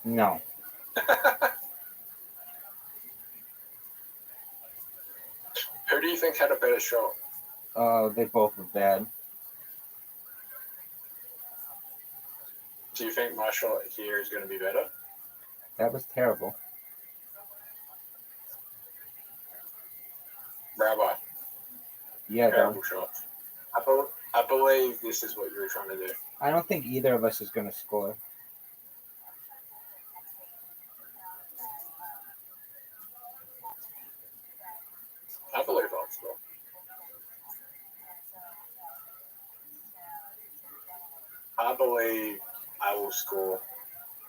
No. Who do you think had a better shot? They both were bad. Do you think my shot here is going to be better? That was terrible. Rabbi, Yeah, dog. terrible shot. I believe this is what you were trying to do. I don't think either of us is going to score. I believe I'll score. I believe I will score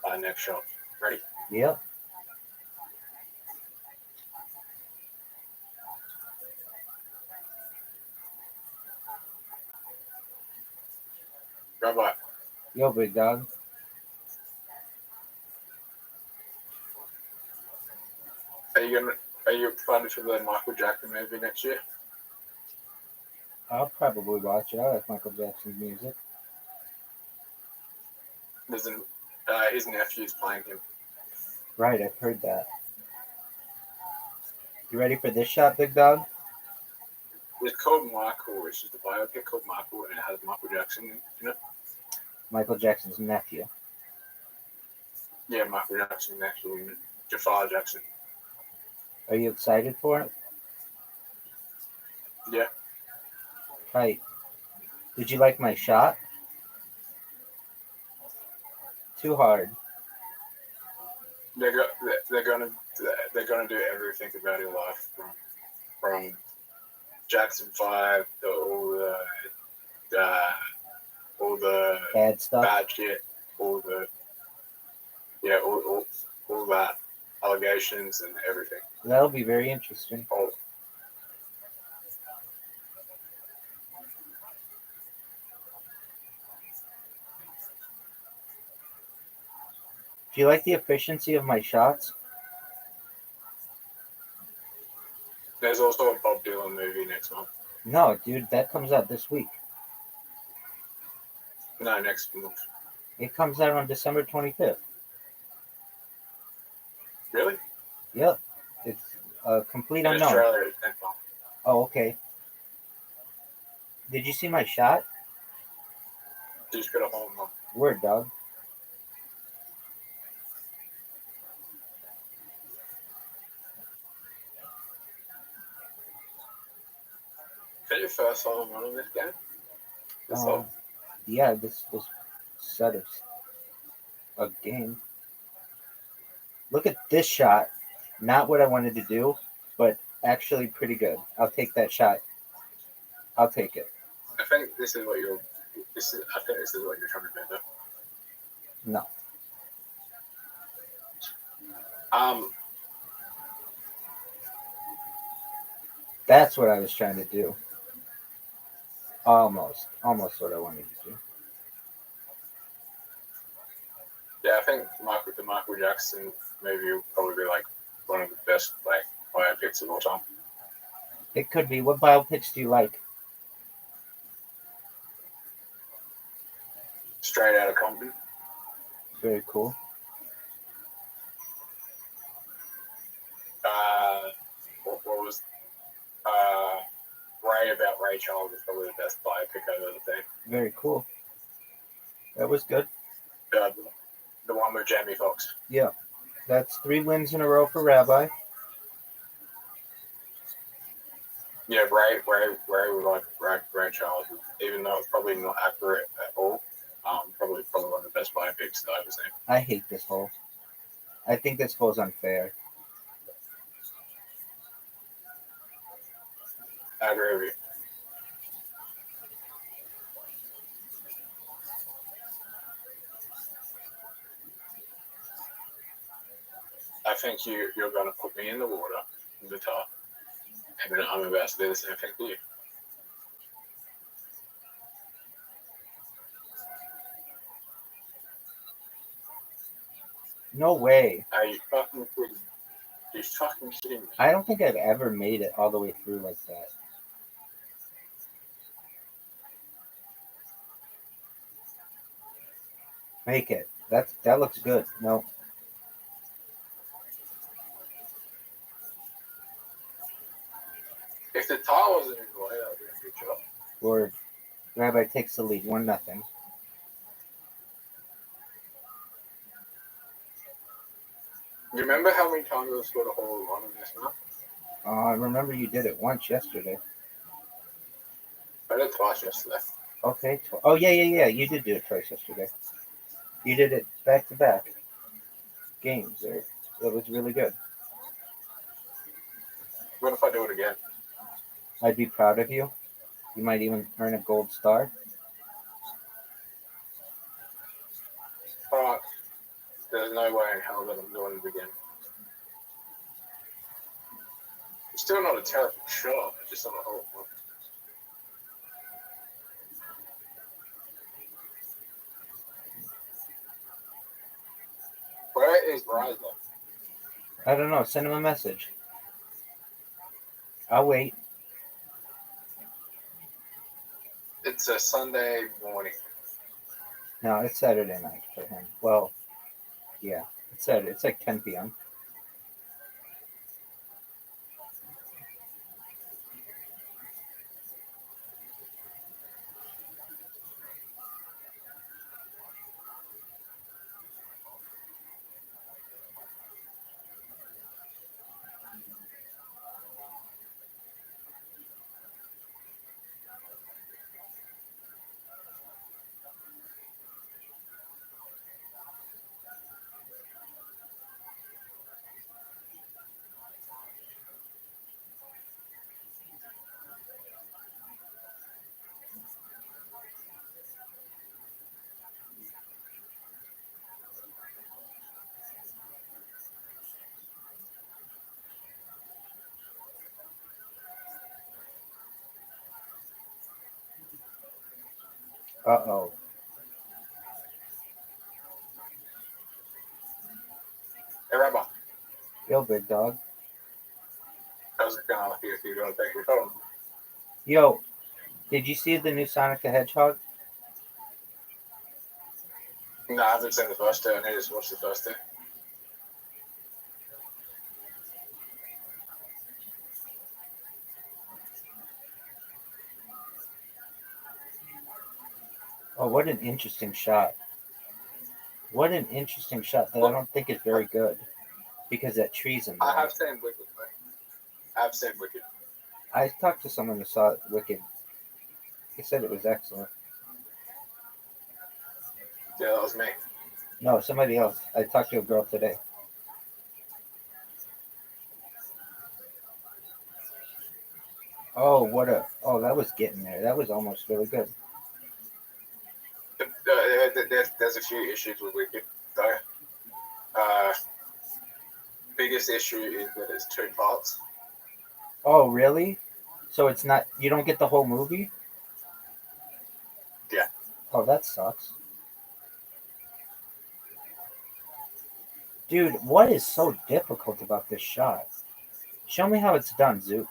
by next shot. Ready? Yep. Rabbi, Yo, big dog. are you excited for the Michael Jackson movie next year? I'll probably watch it. I like Michael Jackson's music. His nephew's playing him. Right, I've heard that. You ready for this shot, big dog? It's called Michael. It's just a biopic called Michael, and it has Michael Jackson in it. Michael Jackson's nephew. Yeah, Michael Jackson actually, Jafar Jackson. Are you excited for it? Yeah. Right. Did you like my shot? Too hard. They're gonna do everything about your life from Jackson 5 to all the Bad stuff. bad shit, all that allegations and everything. That'll be very interesting. All, Do you like the efficiency of my shots? there's also a Bob Dylan movie next month. No, dude, that comes out this week. No, next month. It comes out on December 25th. Really? Yep. It's a complete In unknown. Australia, it's 10 pounds. Oh, okay. Did you see my shot? Just got a home run. Word, dog. Is that your first home run in this game? This Uh, hole? yeah, this set of a game. Look at this shot. Not what I wanted to do, but actually pretty good. I'll take that shot. I'll take it. I think this is what you're. I think this is what you're trying to do. No. That's what I was trying to do. Almost what I wanted to do. Yeah, I think the Michael Jackson movie will probably be like one of the best like biopics of all time. It could be. What biopics do you like? Straight out of Compton. Very cool. What was Ray about Ray Charles is probably the best biopic I've ever seen. Very cool. That was good. The one with Jamie Foxx. Yeah. That's 3 wins in a row for Rabbi. Yeah, Ray was like Ray Charles, even though it's probably not accurate at all. Probably one of the best biopics that I've ever seen. I hate this hole. I think this hole's unfair. I agree with you. I think you're going to put me in the water, in the top, and then I'm about to do the same thing to you. No way. Are you fucking kidding? You're fucking kidding me. I don't think I've ever made it all the way through like that. Make it. That looks good. No. If the tie wasn't in the way, that would be a good job. Lord. Rabbi takes the lead. 1-0. You remember how many times I scored a hole in one in this map? I remember you did it once yesterday. I did it twice yesterday. Okay. Oh, yeah. You did do it twice yesterday. You did it back-to-back games. It was really good. What if I do it again? I'd be proud of you. You might even earn a gold star. But there's no way in hell that I'm doing it again. It's still not a terrible shot. It's just not a hole. Where is Bryce? I don't know. Send him a message. I'll wait. It's a Sunday morning. No, it's Saturday night for him. Well, yeah. It's Saturday. It's like 10 p.m. Uh-oh. Hey, Rabbi. Yo, big dog. I was going to ask you if you're going to take your phone. Yo, did you see the new Sonic the Hedgehog? No, I haven't seen the first two. I need to watch the first two. Oh, what an interesting shot. What an interesting shot that I don't think is very good because that tree's in there. I have seen Wicked, though. I've seen Wicked. I talked to someone who saw Wicked. He said it was excellent. Yeah, that was me. No, somebody else. I talked to a girl today. Oh, that was getting there. That was almost really good. There's a few issues with Wicked, though. Biggest issue is that it's 2 parts. Oh, really? So it's not, you don't get the whole movie? Yeah. Oh, that sucks. Dude, what is so difficult about this shot? Show me how it's done, Zoot.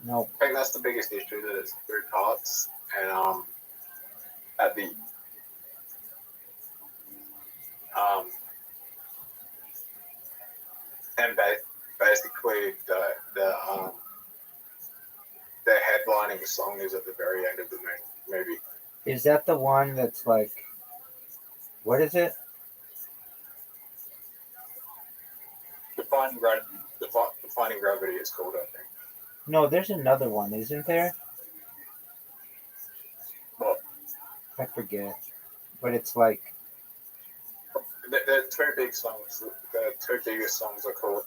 No. I think that's the biggest issue, that it's 2 parts. And at the and basically the headlining song is at the very end of the movie. Is that the one that's like, what is it? Defining Gravity is called, I think. No, there's another one, isn't there? What? I forget. But it's like, The 2 big songs. The 2 biggest songs are called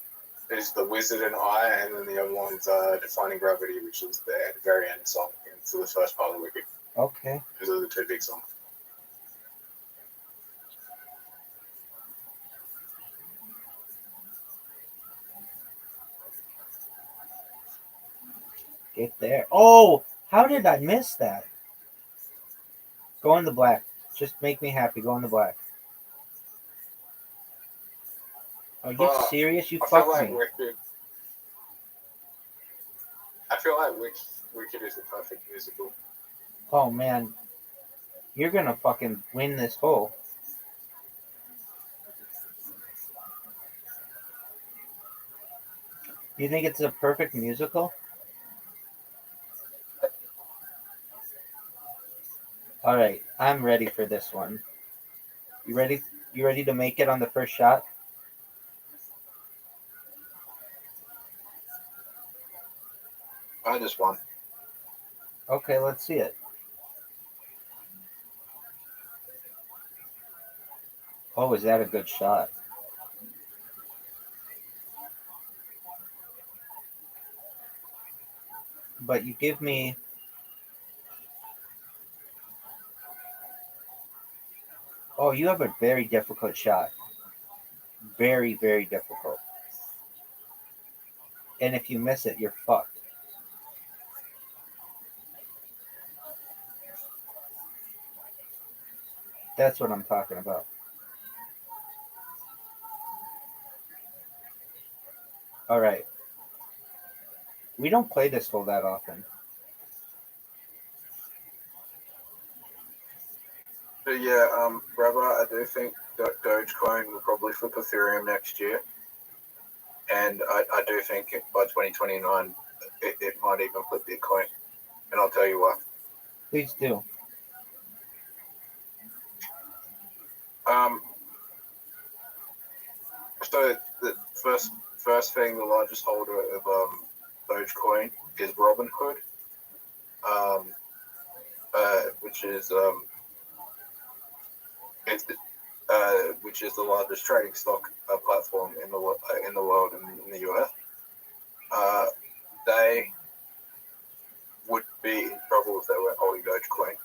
is The Wizard and I, and then the other one's Defining Gravity, which is the very end song for the first part of Wicked. okay. Those are the 2 big songs. Get there. Oh, how did I miss that? Go in the black. Just make me happy. Go in the black. Are you serious? You fucked me. I feel like Wicked is the perfect musical. Oh, man. You're going to fucking win this hole. You think it's a perfect musical? All right. I'm ready for this one. You ready? You ready to make it on the first shot? I just won. Okay, let's see it. Oh, is that a good shot? But you give me... Oh, you have a very difficult shot. Very, very difficult. And if you miss it, you're fucked. That's what I'm talking about. All right. We don't play this hole that often. But yeah, Rabbi, I do think Dogecoin will probably flip Ethereum next year. And I do think by 2029, it might even flip Bitcoin. And I'll tell you why. Please do. So the first thing, the largest holder of Dogecoin is Robinhood, which is the largest trading stock platform in the world in the US. They would be in trouble if they were holding Dogecoin.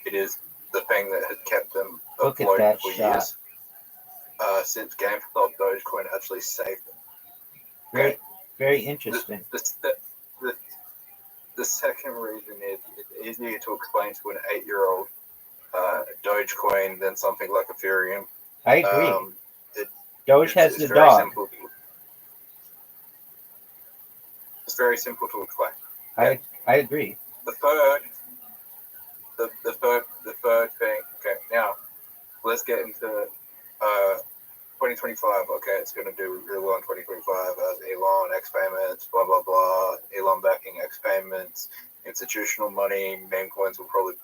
It is the thing that has kept them afloat for years. Since GameStop, Dogecoin actually saved them. Very, very interesting. The second reason is it's easier to explain to an 8-year-old Dogecoin than something like Ethereum. I agree. Doge has the dog. It's very simple to explain. I agree. The third thing. Okay, now let's get into 2025. Okay, it's going to do really well in 2025 as Elon X payments, blah blah blah. Elon backing X payments. institutional money. Meme coins will probably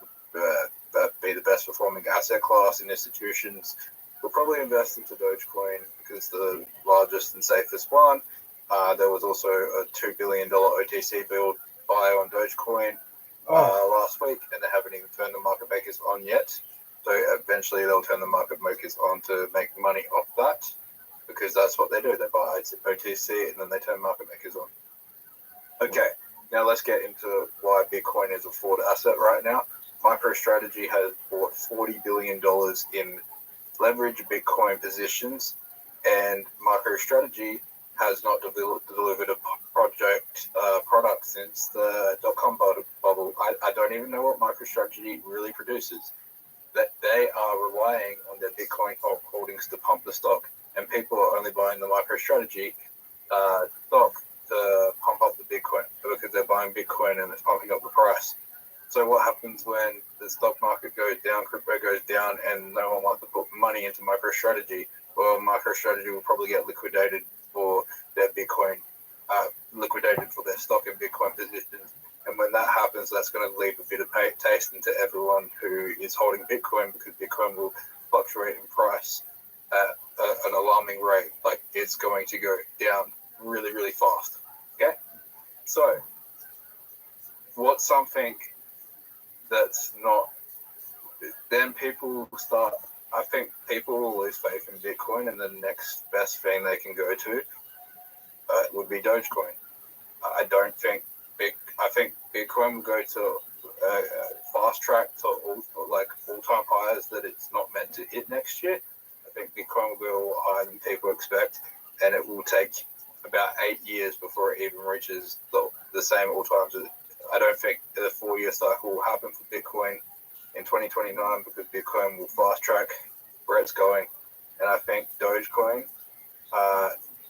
be the best performing asset class, and institutions will probably invest into Dogecoin because the largest and safest one. There was also a $2 billion OTC build buy on Dogecoin last week, and they haven't even turned the market makers on yet. So eventually they'll turn the market makers on to make money off that, because that's what they do. They buy OTC and then they turn market makers on. Okay, now let's get into why Bitcoin is a flawed asset right now. MicroStrategy has bought $40 billion in leverage Bitcoin positions, and MicroStrategy has not delivered a product since the dot-com bubble. I don't even know what MicroStrategy really produces. That they are relying on their Bitcoin holdings to pump the stock, and people are only buying the MicroStrategy stock to pump up the Bitcoin because they're buying Bitcoin and it's pumping up the price. So what happens when the stock market goes down, crypto goes down, and no one wants to put money into MicroStrategy? Well, MicroStrategy will probably get liquidated for their Bitcoin, liquidated for their stock and Bitcoin positions. And when that happens, that's going to leave a bit of taste into everyone who is holding Bitcoin, because Bitcoin will fluctuate in price at an alarming rate. Like, it's going to go down really, really fast. Okay? So, what's something that's not, then people will start, I think people will lose faith in Bitcoin, and the next best thing they can go to would be Dogecoin. I think Bitcoin will go to fast track to all-time highs that it's not meant to hit next year. I think Bitcoin will go higher than people expect, and it will take about 8 years before it even reaches the same all-times. I don't think the 4-year cycle will happen for Bitcoin in 2029, because Bitcoin will fast track where it's going. And I think Dogecoin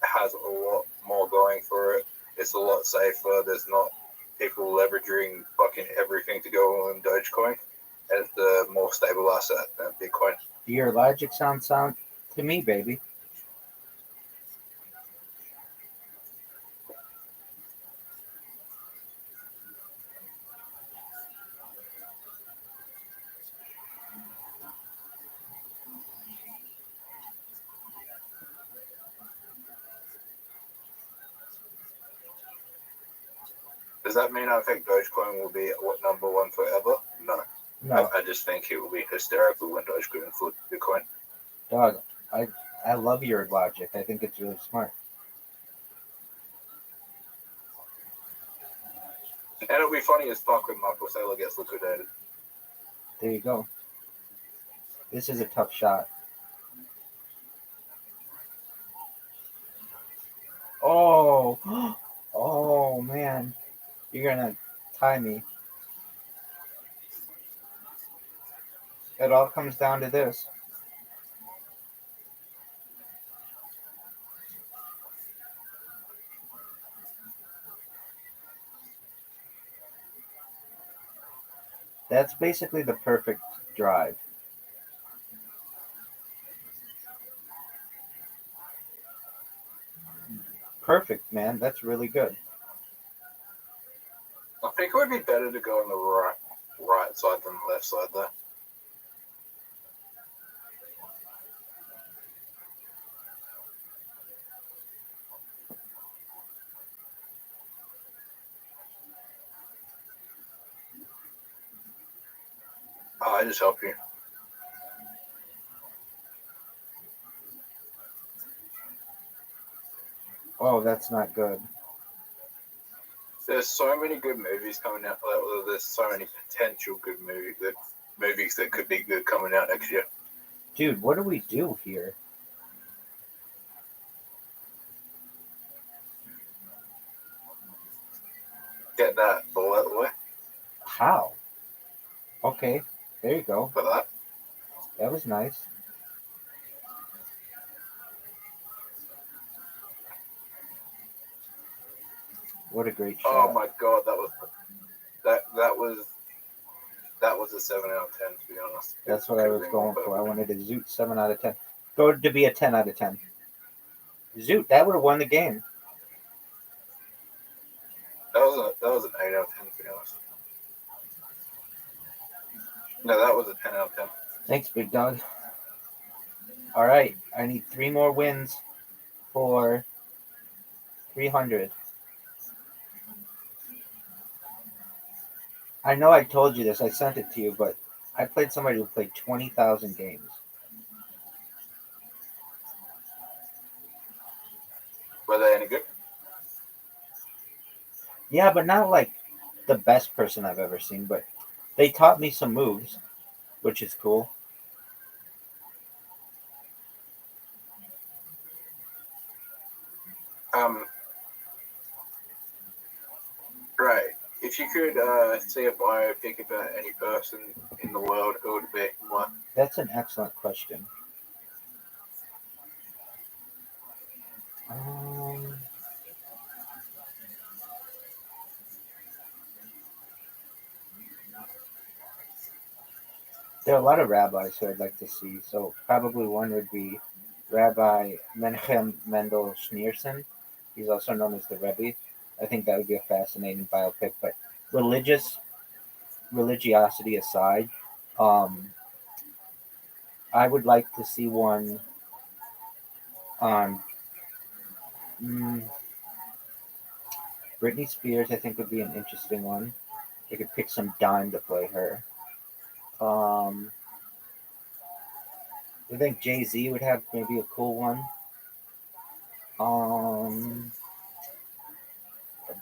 has a lot more going for it. It's a lot safer. There's not people leveraging fucking everything to go on Dogecoin. And it's the more stable asset than Bitcoin. Your logic sounds sound to me, baby. Does that mean I think Dogecoin will be number one forever? No. No, I just think it will be hysterical when Dogecoin flips Bitcoin. dog. I love your logic. I think it's really smart. And it'll be funny as fuck when Michael Saylor gets liquidated. There you go. This is a tough shot. Oh, oh man, you're gonna tie me. It all comes down to this. That's basically the perfect drive. Perfect, man. That's really good. I think it would be better to go on the right side than the left side, though. I just help you. Oh, that's not good. There's so many good movies coming out. There's so many potential good movies that could be good coming out next year. Dude, what do we do here? Get that ball out of the way How? Okay, there you go. for that. That was nice. What a great shot. Oh my god, that was a 7 out of 10, to be honest. That's what I was going for. I wanted a Zoot 7 out of 10. Go to be a 10 out of 10. Zoot, that would have won the game. That was an 8 out of 10, to be honest. No, that was a 10 out of 10. Thanks, big dog. All right, I need 3 more wins for 300. I know I told you this. I sent it to you, but I played somebody who played 20,000 games. Were they any good? Yeah, but not like the best person I've ever seen, but they taught me some moves, which is cool. Right. If you could see a biopic about any person in the world, who would it be? And why? That's an excellent question. Um, there are a lot of rabbis who I'd like to see, so probably one would be Rabbi Menachem Mendel Schneerson. He's also known as the Rebbe. I think that would be a fascinating biopic. But religiosity aside, um, I would like to see one on Britney Spears. I think would be an interesting one. They could pick some dime to play her. I think Jay-Z would have maybe a cool one.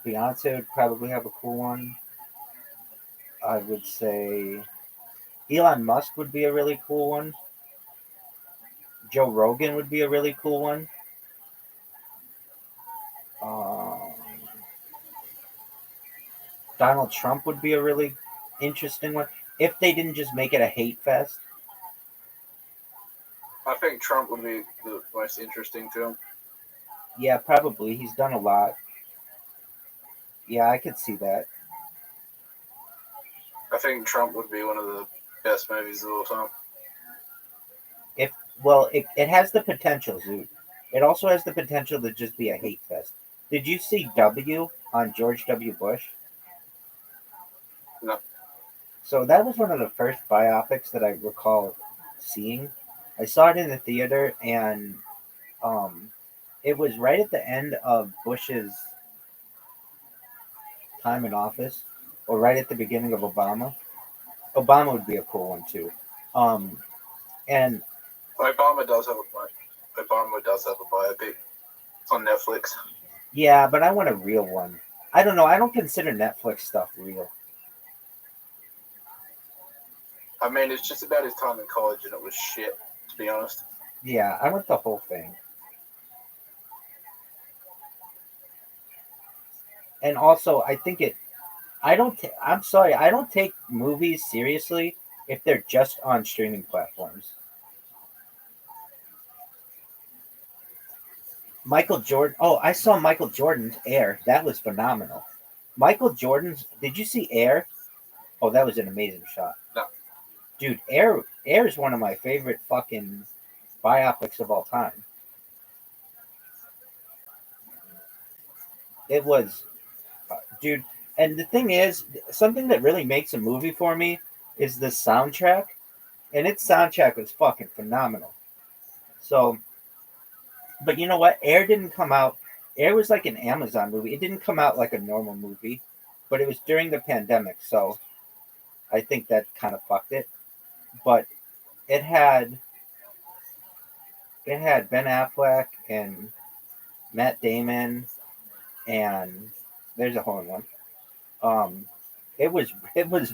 Beyonce would probably have a cool one. I would say Elon Musk would be a really cool one. Joe Rogan would be a really cool one. Um, Donald Trump would be a really interesting one if they didn't just make it a hate fest. I think Trump would be the most interesting to him. Yeah, probably. He's done a lot. Yeah, I could see that. I think Trump would be one of the best movies of all time. It has the potential, Zoot. It also has the potential to just be a hate fest. Did you see W on George W. Bush? No. So that was one of the first biopics that I recall seeing. I saw it in the theater, and it was right at the end of Bush's time in office, or right at the beginning of Obama. Obama would be a cool one too. And Obama does have a biopic on Netflix. yeah, but I want a real one. I don't know. I don't consider Netflix stuff real. I mean, it's just about his time in college, and it was shit, to be honest. Yeah, I want the whole thing. And also, I think it. I don't. I'm sorry. I don't take movies seriously if they're just on streaming platforms. Michael Jordan. Oh, I saw Michael Jordan's Air. That was phenomenal. Michael Jordan's. Did you see Air? Oh, that was an amazing shot. No. Dude, Air is one of my favorite fucking biopics of all time. It was, dude. And the thing is, something that really makes a movie for me is the soundtrack, and its soundtrack was fucking phenomenal. So, but you know what? Air didn't come out. Air was like an Amazon movie. It didn't come out like a normal movie, but it was during the pandemic, so I think that kind of fucked it. But it had Ben Affleck and Matt Damon, and there's a whole one. Um, it was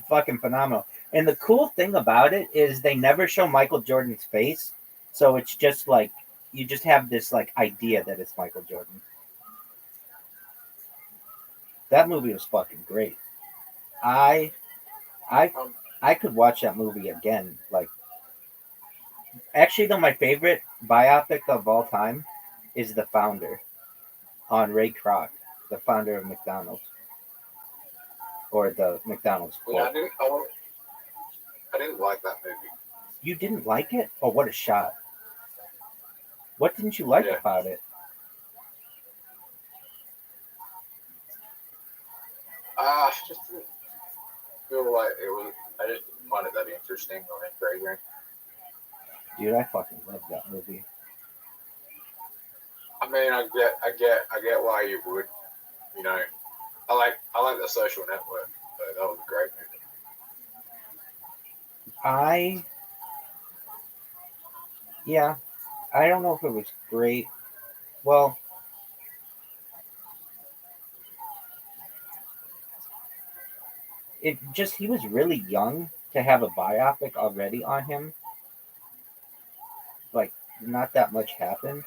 fucking phenomenal. And the cool thing about it is they never show Michael Jordan's face, so it's just like you just have this like idea that it's Michael Jordan. That movie was fucking great. I I I could watch that movie again. Like, actually, though, my favorite biopic of all time is The Founder on Ray Kroc, the founder of McDonald's, or the McDonald's Yeah, Corp. I didn't like that movie. You didn't like it? Oh, what a shot! What didn't you like about it? Just didn't feel like it was. I just find it that interesting or intriguing. Dude, I fucking love that movie. I mean, I get why you would. You know, I like The Social Network. So that was a great movie. I don't know if it was great. Well, he was really young to have a biopic already on him. Like, not that much happened.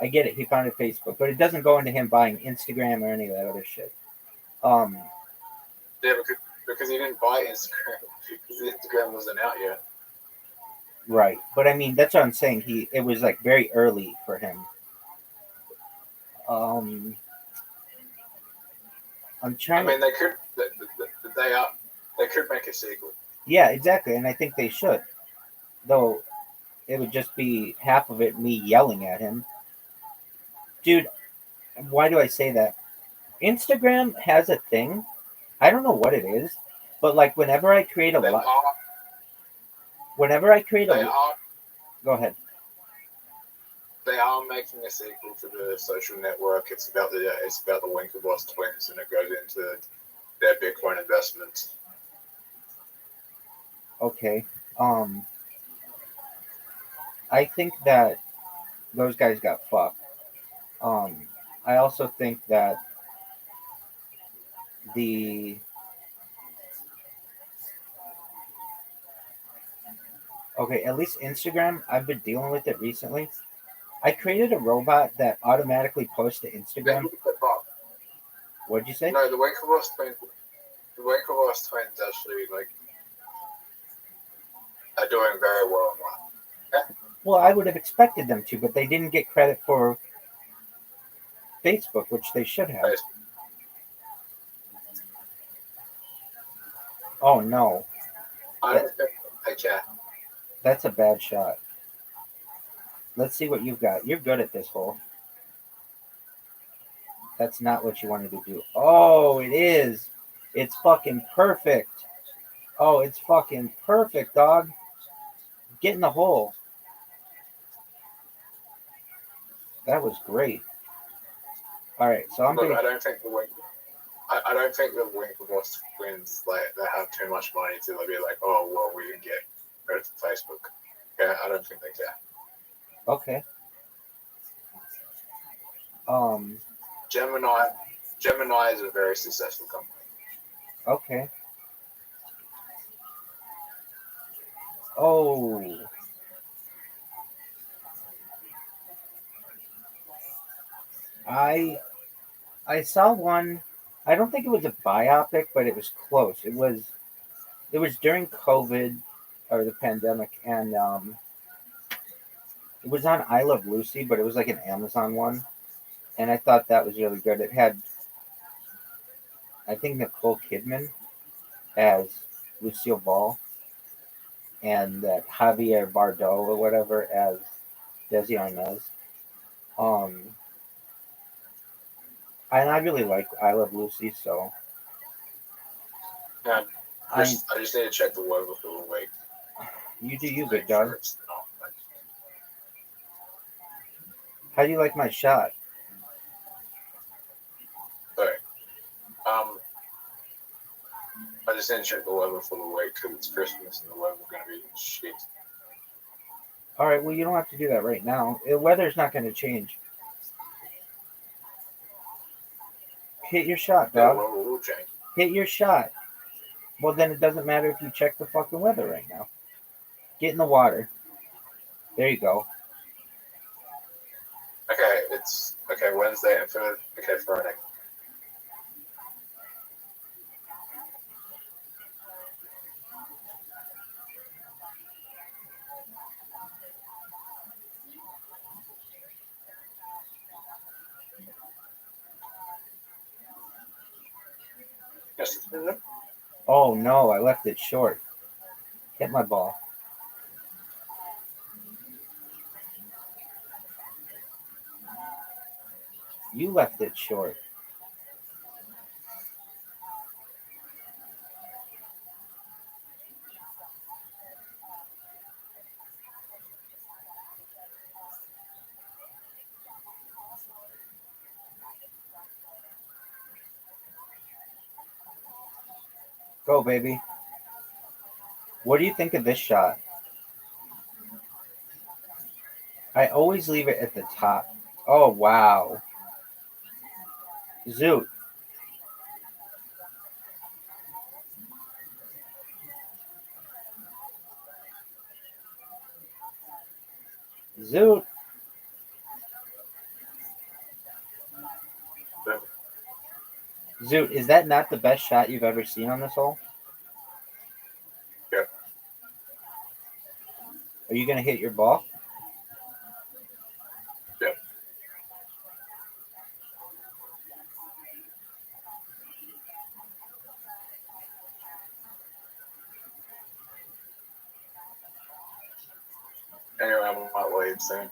I get it, he founded Facebook, but it doesn't go into him buying Instagram or any of that other shit. Yeah, because he didn't buy Instagram because Instagram wasn't out yet. Right, but I mean, that's what I'm saying. It was like very early for him. I'm trying. I mean, they could make a sequel. Yeah, exactly, and I think they should. Though it would just be half of it me yelling at him. Dude, why do I say that? Instagram has a thing. I don't know what it is, but like whenever I create a They are go ahead. they are making a sequel to The Social Network. It's about the Winklevoss twins, and it goes into their Bitcoin investments. Okay. I think that those guys got fucked. I also think that the okay, at least Instagram, I've been dealing with it recently. I created a robot that automatically posts to Instagram. What'd you say? No, the Winklevoss twins. The Winklevoss twins actually are doing very well in life. Well, I would have expected them to, but they didn't get credit for Facebook, which they should have. Oh no. That's a bad shot. Let's see what you've got. You're good at this hole. That's not what you wanted to do. Oh, it is. It's fucking perfect. Oh, it's fucking perfect, dog. Get in the hole. That was great. All right, so I'm. Look, I don't think the Winklevoss twins they have too much money to be like, oh well, we can get rid of Facebook. Yeah, I don't think they care. Okay. Gemini is a very successful company. Okay. Oh. I saw one. I don't think it was a biopic, but it was close. It was during COVID or the pandemic, and it was on I Love Lucy, but it was like an Amazon one, and I thought that was really good. It had, I think, Nicole Kidman as Lucille Ball, and that Javier Bardot or whatever as Desi Arnaz. And I really like I Love Lucy, so. Yeah, I just need to check the weather for the week. You do you, big dog. How do you like my shot? Sorry. I just need to check the weather for the week because it's Christmas and the weather's going to be shit. All right, well, you don't have to do that right now. The weather's not going to change. Hit your shot, dog. The weather will change. Hit your shot. Well, then it doesn't matter if you check the fucking weather right now. Get in the water. There you go. Okay, it's Wednesday and Friday. Okay, Friday. Yes. Oh no, I left it short. Hit my ball. You left it short. Go, baby. What do you think of this shot? I always leave it at the top. Oh, wow. Zoot. Zoot. Zoot, is that not the best shot you've ever seen on this hole? Yeah. Are you going to hit your ball? Yeah. Anyway, I might leave soon.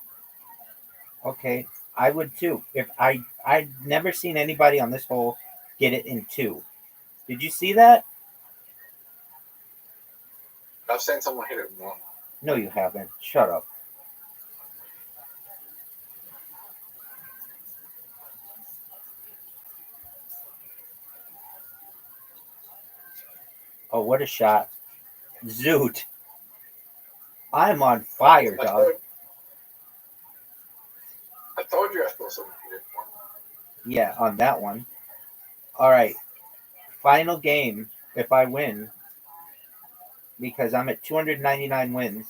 Okay, I would too. If I'd never seen anybody on this hole get it in 2. Did you see that? I've seen someone hit it in 1. No, you haven't. Shut up. Oh, what a shot. Zoot. I'm on fire, dog. I told you I saw someone hit it in 1. Yeah, on that one. All right. Final game if I win, because I'm at 299 wins.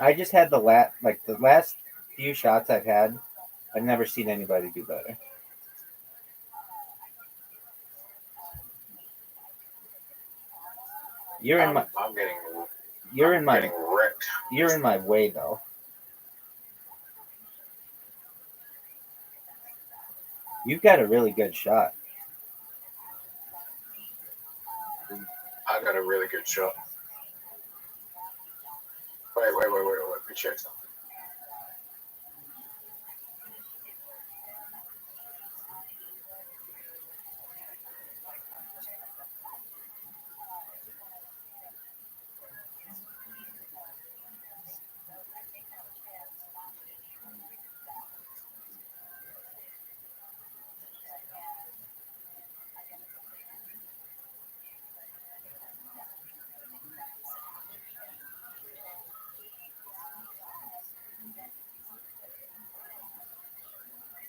I just had the last few shots I've had, I've never seen anybody do better. You're in my I'm getting wrecked. you're in my way though. You've got a really good shot. I got a really good shot. Wait. Let me check something.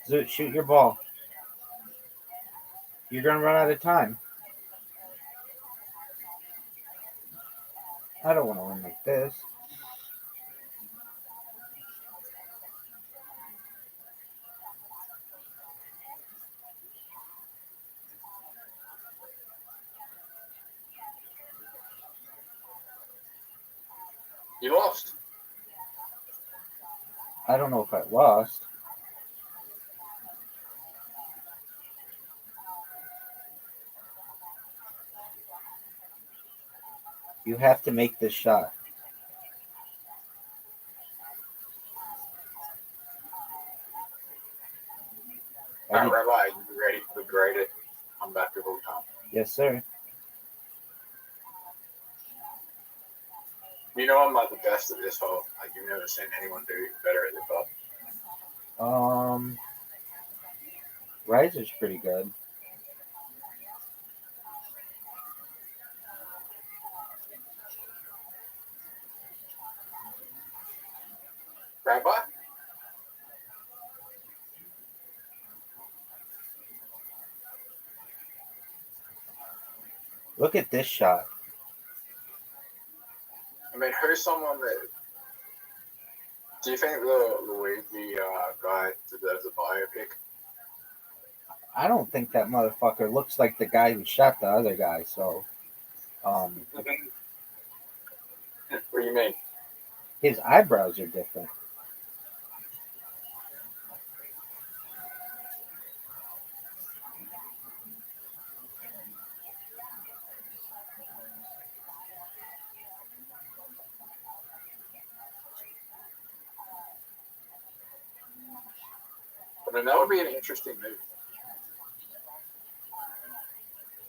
Zoot, shoot your ball. You're gonna run out of time. I don't want to win like this. You lost. I don't know if I lost. You have to make this shot. Alright, Rabbi, you ready for the graded? I'm back to full time. Yes, sir. You know I'm not the best at this hole. Like you've never seen anyone do better at this hole. Riser's pretty good. Rabbi? Look at this shot. I mean, who's someone that... Do you think the Luigi guy deserves a biopic? I don't think that motherfucker looks like the guy who shot the other guy, so What do you mean? his eyebrows are different. I mean, that would be an interesting movie.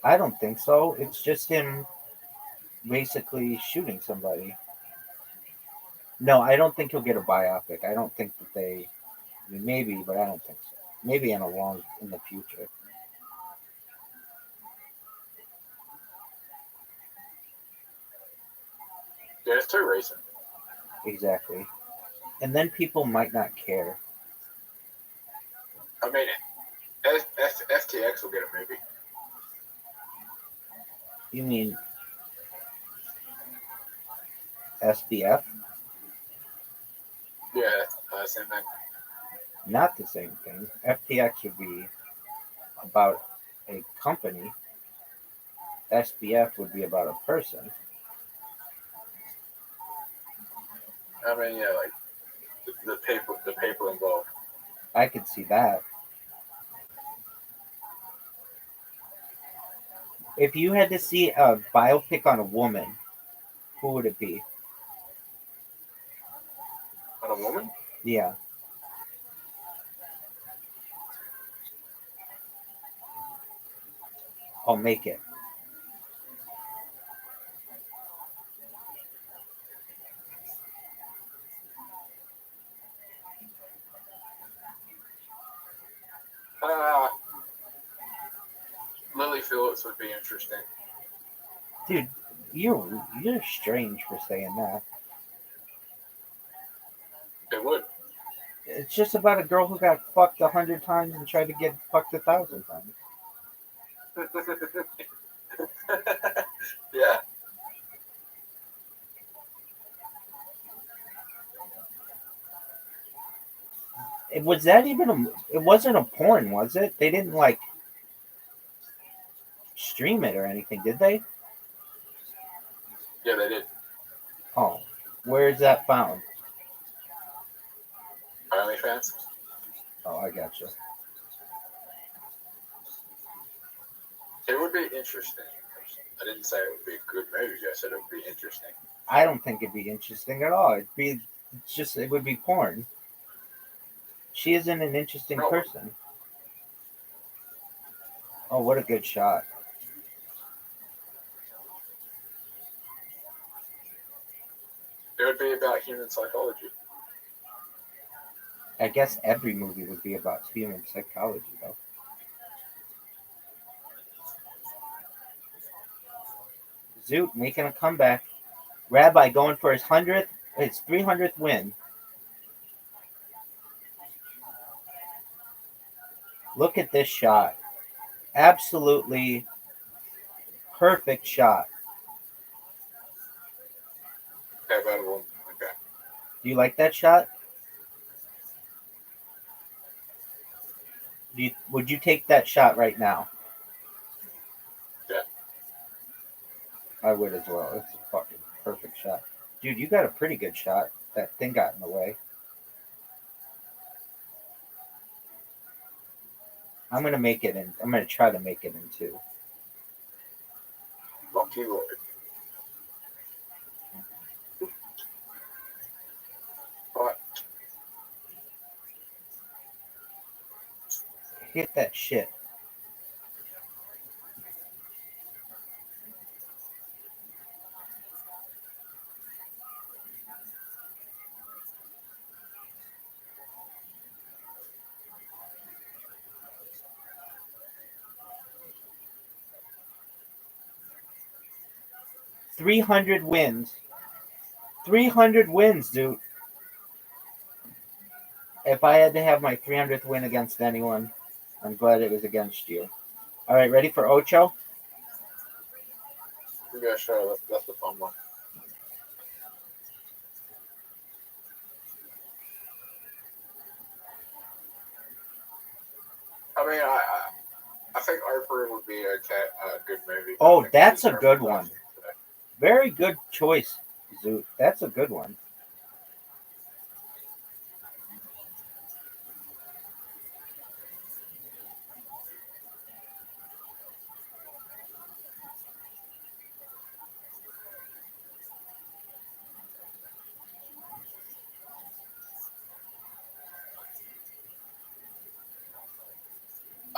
I don't think so. It's just him basically shooting somebody. No, I don't think he'll get a biopic. I don't think that I mean, maybe, but I don't think so. Maybe in the future. Yeah, it's too recent. Exactly. And then people might not care. I mean, FTX will get a movie. You mean SBF? Yeah, same thing. Not the same thing. FTX would be about a company. SBF would be about a person. I mean, yeah, like the people involved. I could see that. If you had to see a biopic on a woman, who would it be? On a woman? Yeah. I'll make it. Lily Phillips would be interesting. Dude, you're strange for saying that. It would. It's just about a girl who got fucked 100 times and tried to get fucked 1,000 times. Yeah. Was that even a? It wasn't a porn, was it? They didn't like stream it or anything, did they? Yeah, they did. Oh, where is that found? OnlyFans. Oh, I gotcha. It would be interesting. I didn't say it would be a good movie. I said it would be interesting. I don't think it'd be interesting at all. It would be porn. She isn't an interesting No. person. Oh, what a good shot. It would be about human psychology. I guess every movie would be about human psychology, though. Zoot making a comeback. Rabbi going for his 300th win. Look at this shot. Absolutely perfect shot. Okay, about a woman. Okay. Do you like that shot? Would you take that shot right now? Yeah. I would as well. It's a fucking perfect shot. Dude, you got a pretty good shot. That thing got in the way. I'm gonna make it in. I'm gonna try to make it in two. Lucky Lord. But Hit that shit. $300 wins. 300 wins, dude. If I had to have my 300th win against anyone, I'm glad it was against you. All right, ready for Ocho? yeah, sure. That's the fun one. I mean, I think Oprah would be a good movie. Oh, that's a good one. Very good choice, Zoot. That's a good one.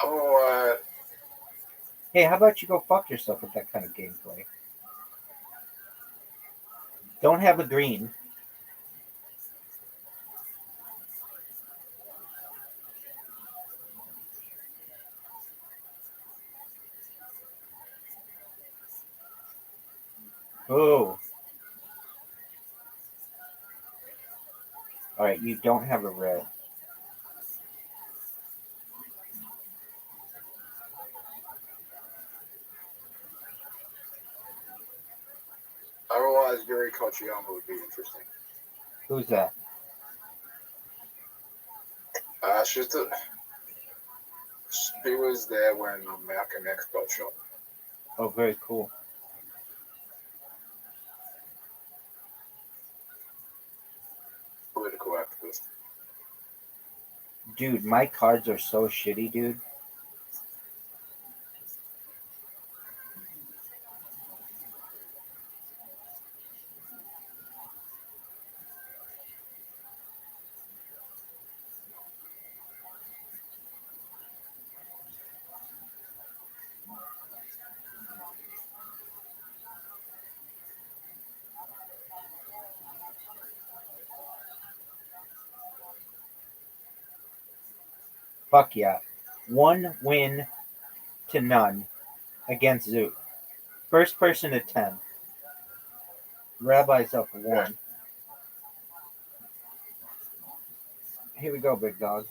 Oh, Hey, how about you go fuck yourself with that kind of gameplay? Don't have a green. Oh. All right, you don't have a red. Otherwise, Yuri Kochiyama would be interesting. Who's that? He was there when Malcolm X got shot. Oh, very cool. Political activist. Dude, my cards are so shitty, dude. Fuck yeah. 1 win to none against Zoot. First person to 10. Rabbi's up 1. Here we go, big dog.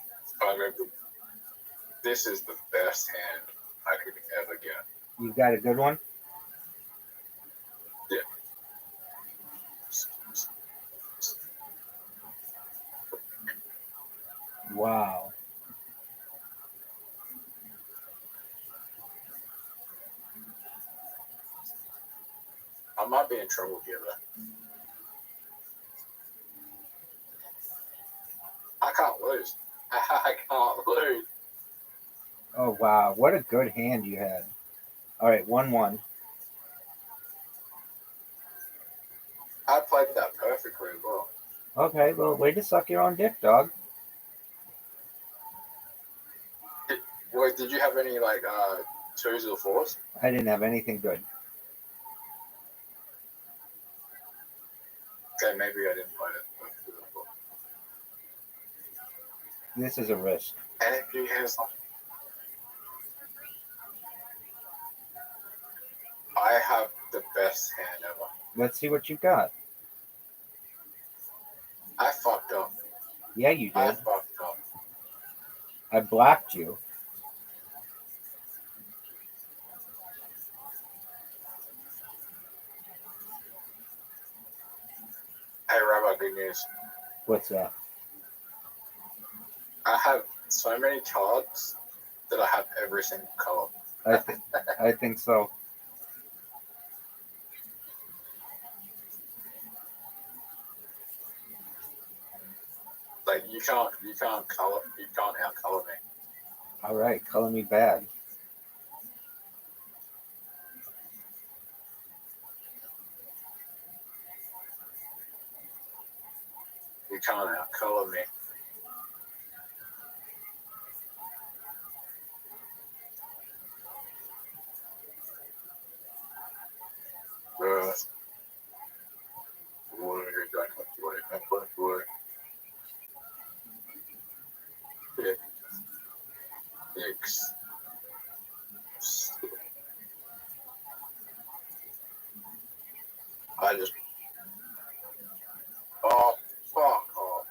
This is the best hand I could ever get. You got a good one? Yeah. Wow. I might be in trouble here, though. I can't lose. I can't lose. Oh, wow. What a good hand you had. All right, 1-1. I played that perfectly as well. Okay, well, way to suck your own dick, dog. Did you have any, like, 2s or 4s? I didn't have anything good. Okay, maybe I didn't play it perfectly as well. This is a risk. And if you have something, I have the best hand ever. Let's see what you got. I fucked up. Yeah, you I did. fucked up. I blocked you. Hey, Rabbi, good news. What's that? I have so many cards that I have every single color. I think so. Like you can't out color me. All right, color me bad. You can't out color me. I just fuck off.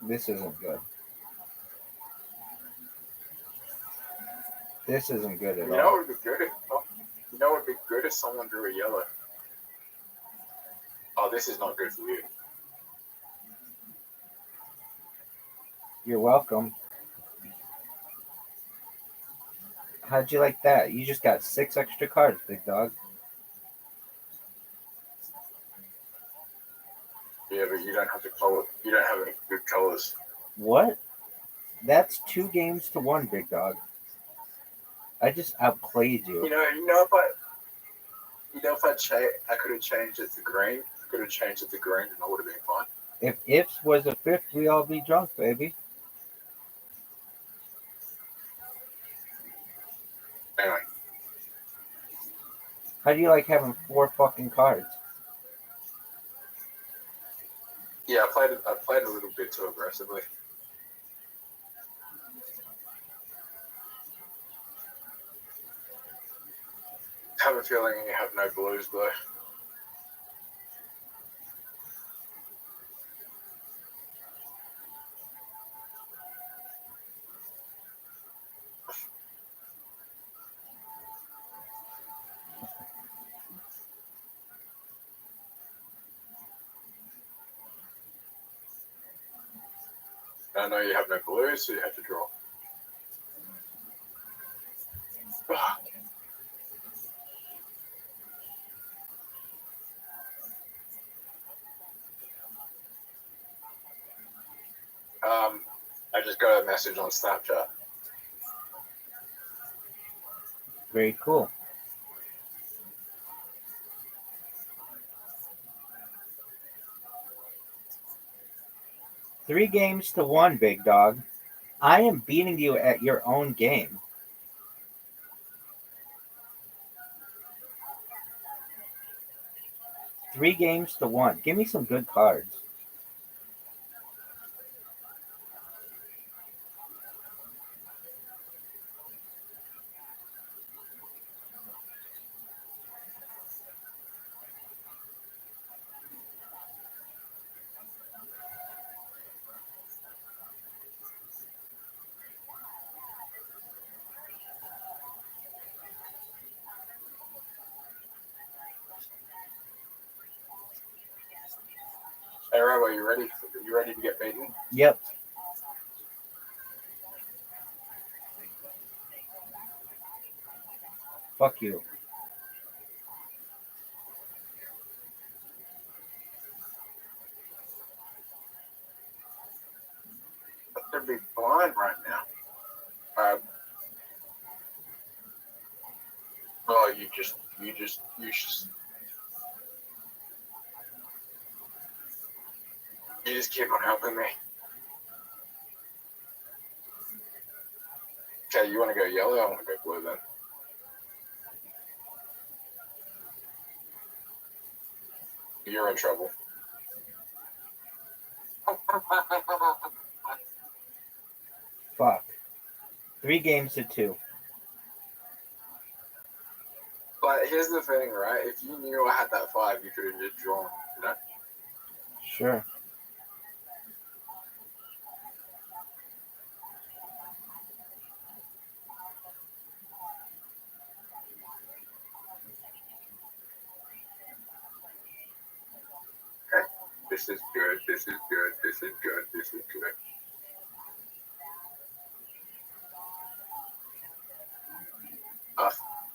This isn't good. This isn't good at You know all. what would be good if someone drew a yellow. Oh, this is not good for you. You're welcome. How'd you like that? You just got 6 extra cards, big dog. Yeah, but you don't have to color. You don't have any good colors. What? That's 2 games to 1, big dog. I just outplayed you. You know if I could have changed it to green. I could have changed it to green, and I would have been fine. If ifs was a fifth, we all be drunk, baby. Anyway, How do you like having 4 fucking cards? yeah, I played a little bit too aggressively. have a feeling you have no blues though. I know you have no blues, so you have to draw. I just got a message on Snapchat. Very cool. Three games to one, big dog. I am beating you at your own game. Three games to one. Give me some good cards. Hey, Rabbi, you ready? You ready to get beaten? Yep. Fuck you. They'd be blind right now. Oh, you just keep on helping me. Okay, you want to go yellow? I want to go blue then. You're in trouble. Fuck. 3 games to 2. But here's the thing, right? If you knew I had that 5, you could have just drawn, you know? Sure. Okay. This is good, this is good, this is good, this is good.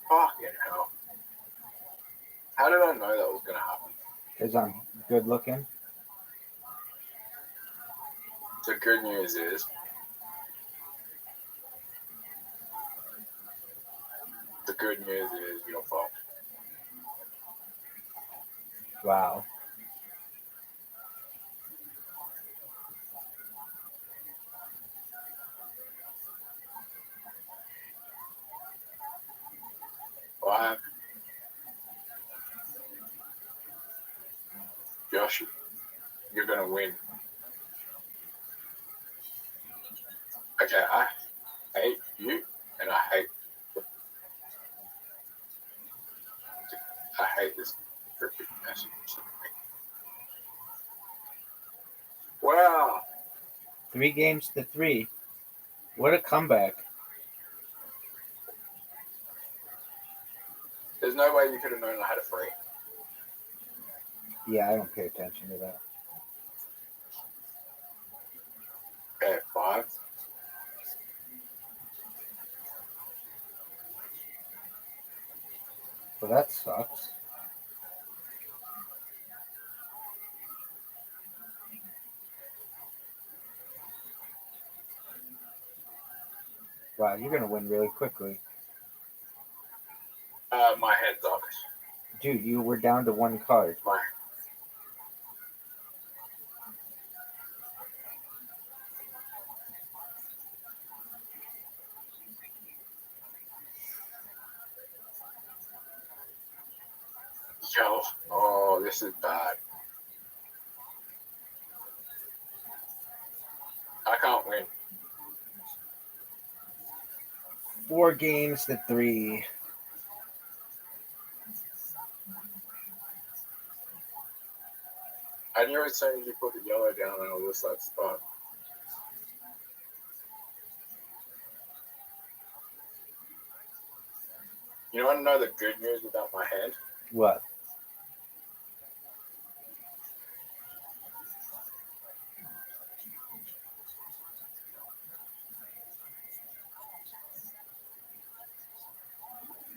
Fucking hell. How did I know that was going to happen? Because I'm good looking. The good news is, you're fucked. Wow. Why? Josh, you're going to win. Okay, I hate you, and I hate this freaking message. Wow. 3 games to 3. What a comeback. There's no way you could have known I had a 3. Yeah, I don't pay attention to that. Okay, 5. Well, that sucks. Wow, you're going to win really quickly. My head sucks. Dude, you were down to 1 card. Yo, oh, this is bad. I can't win. 4 games to 3. I knew as soon as you put the yellow down, I was like, spot. You want to know the good news about my hand? What?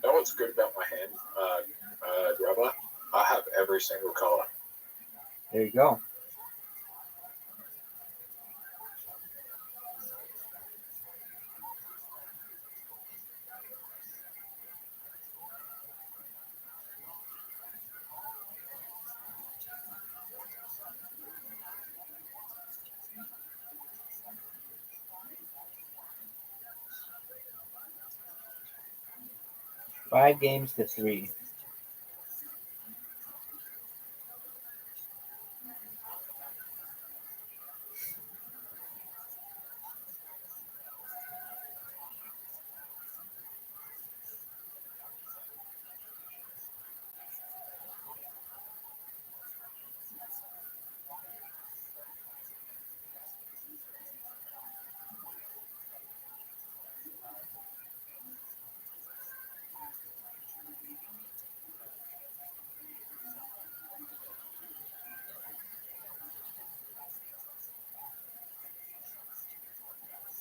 You know what's good about my hand, Rabbi? I have every single color. There you go. Five games to 3.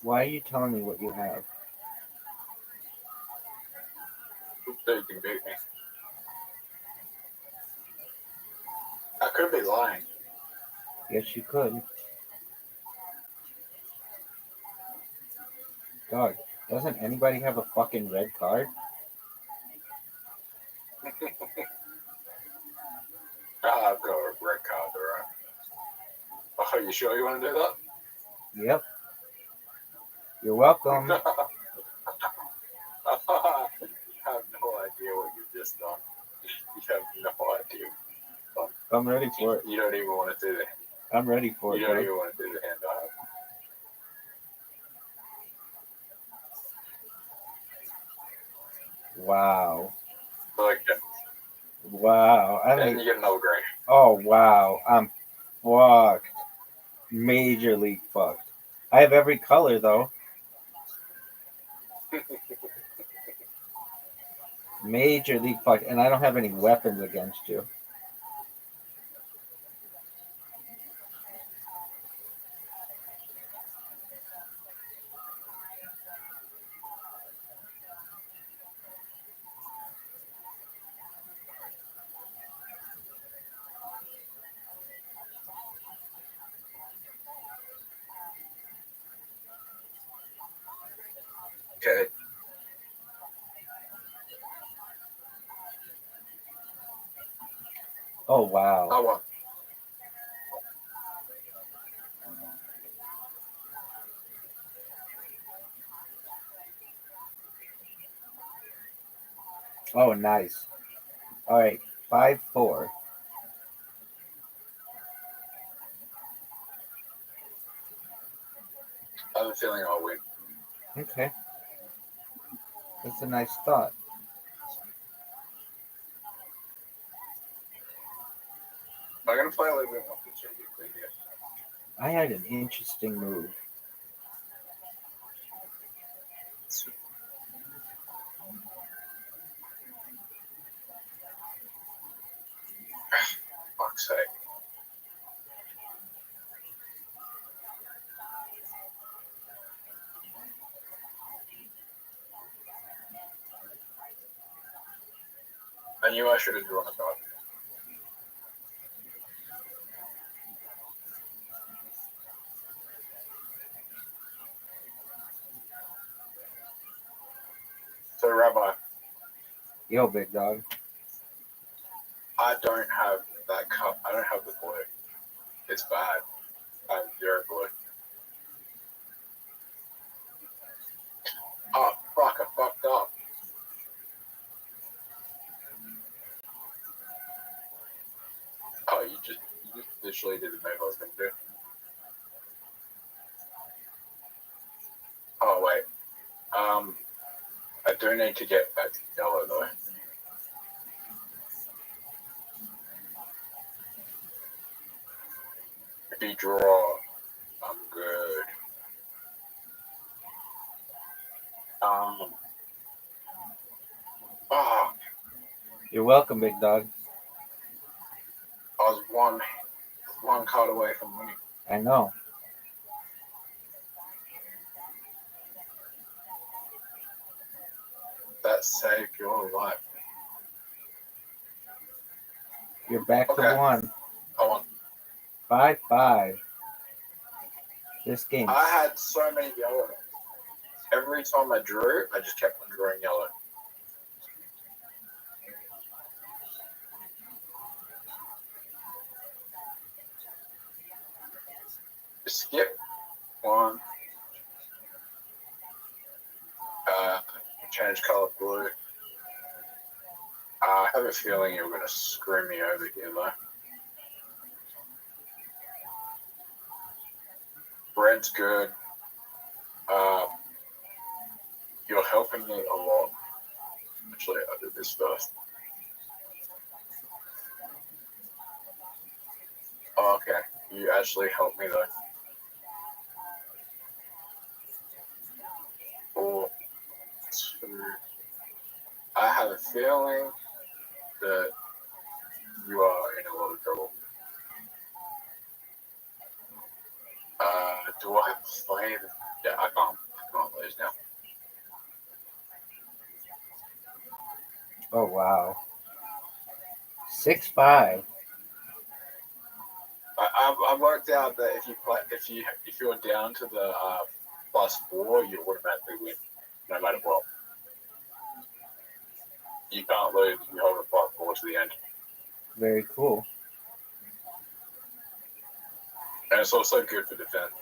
Why are you telling me what you have? So you can beat me. I could be lying. Yes, you could. Dog, doesn't anybody have a fucking red card? I've got a red card, alright. Oh, you sure you want to do that? Yep. You're welcome. I have no idea what you've just done. You have no idea. I'm ready for it. You don't even want to do the. I'm ready for You it, don't dog. even want to do the hand I have. Wow. Like, Wow. I and mean, you get another gray. oh, wow. I'm fucked. Major league fucked. I have every color, though. Major league fucked. And I don't have any weapons against you. Okay. Oh, wow. I won. Oh, nice. All right. 5-4. I have a feeling I'll win. Okay. That's a nice thought. I'm going to play a little bit more strategically here. I had an interesting move. Fuck's sake. I knew I should have drawn a card. So, Rabbi, Yo, big dog. I don't have that cup. I don't have the blue. It's bad. I have zero blue. Oh, fuck, I fucked up. Oh, you just literally did the move I was going to do. Oh, wait. I do need to get back to yellow, though. If you draw, I'm good. Oh, You're welcome, big dog. I was one card away from winning. I know. That saved your life. You're back Okay. to 1. I won. 5-5. This game. I had so many yellow. Every time I drew, I just kept on drawing yellow. Skip 1. Change color blue. I have a feeling you're going to screw me over here, though. Red's good. You're helping me a lot. Actually, I did this first. Oh, okay. You actually helped me, though. 4, 2. I have a feeling that you are in a lot of trouble. Do I have to play? Yeah, I can't lose now. Oh wow. 6-5. I worked out that if you're down to the +4, you automatically win, no matter what. You can't lose if you hold a +4 to the end. Very cool. And it's also good for defense.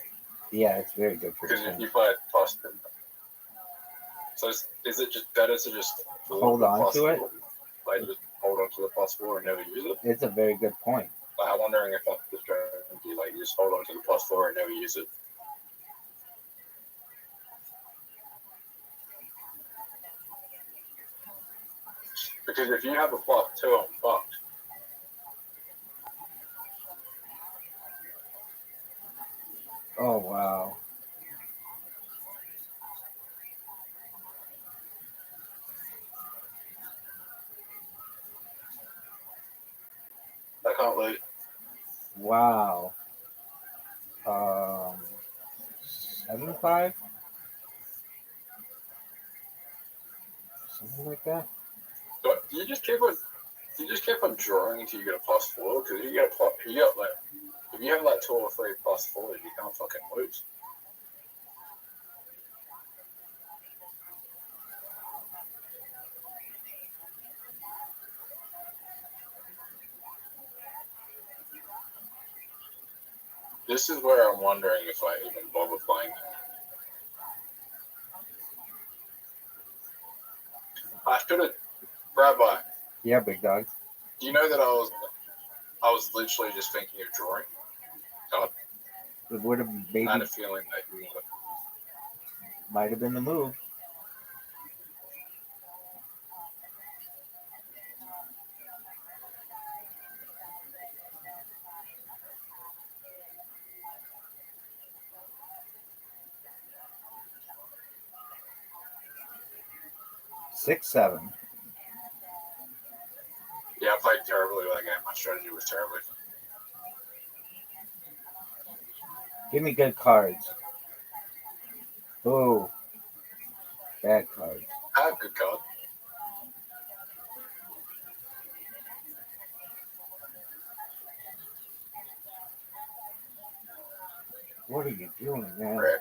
Yeah, it's very good for Because if defense. you play +10. So is it just better to just Hold on to it? Like just hold on to the +4 and never use it? It's a very good point. Like, I'm wondering if that's the strategy, like you just hold on to the +4 and never use it. Because if you have a +2, I'm fucked. Oh wow. I can't lose. Wow. 7-5? Something like that. But you just keep on drawing until you get a +4. Because if you have like 2 or 3 +4s, you can't fucking lose. This is where I'm wondering if I even bother playing. I should have, Rabbi. Yeah, big dog. Do you know that I was literally just thinking of drawing? It would have maybe I had a feeling that you would. might have been the move. Six, 7. Yeah, I played terribly that game. My strategy was terrible. Give me good cards. Oh, bad cards. I have good cards. What are you doing, man? Right.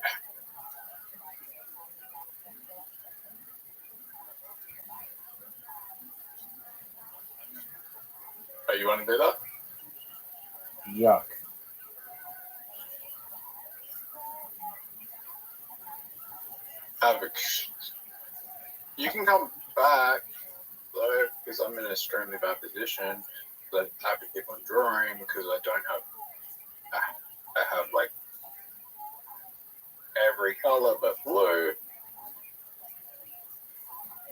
Oh, you want to do that? Yuck. You can come back, though, because I'm in an extremely bad position. But I have to keep on drawing because I don't have. I have like every color but blue. I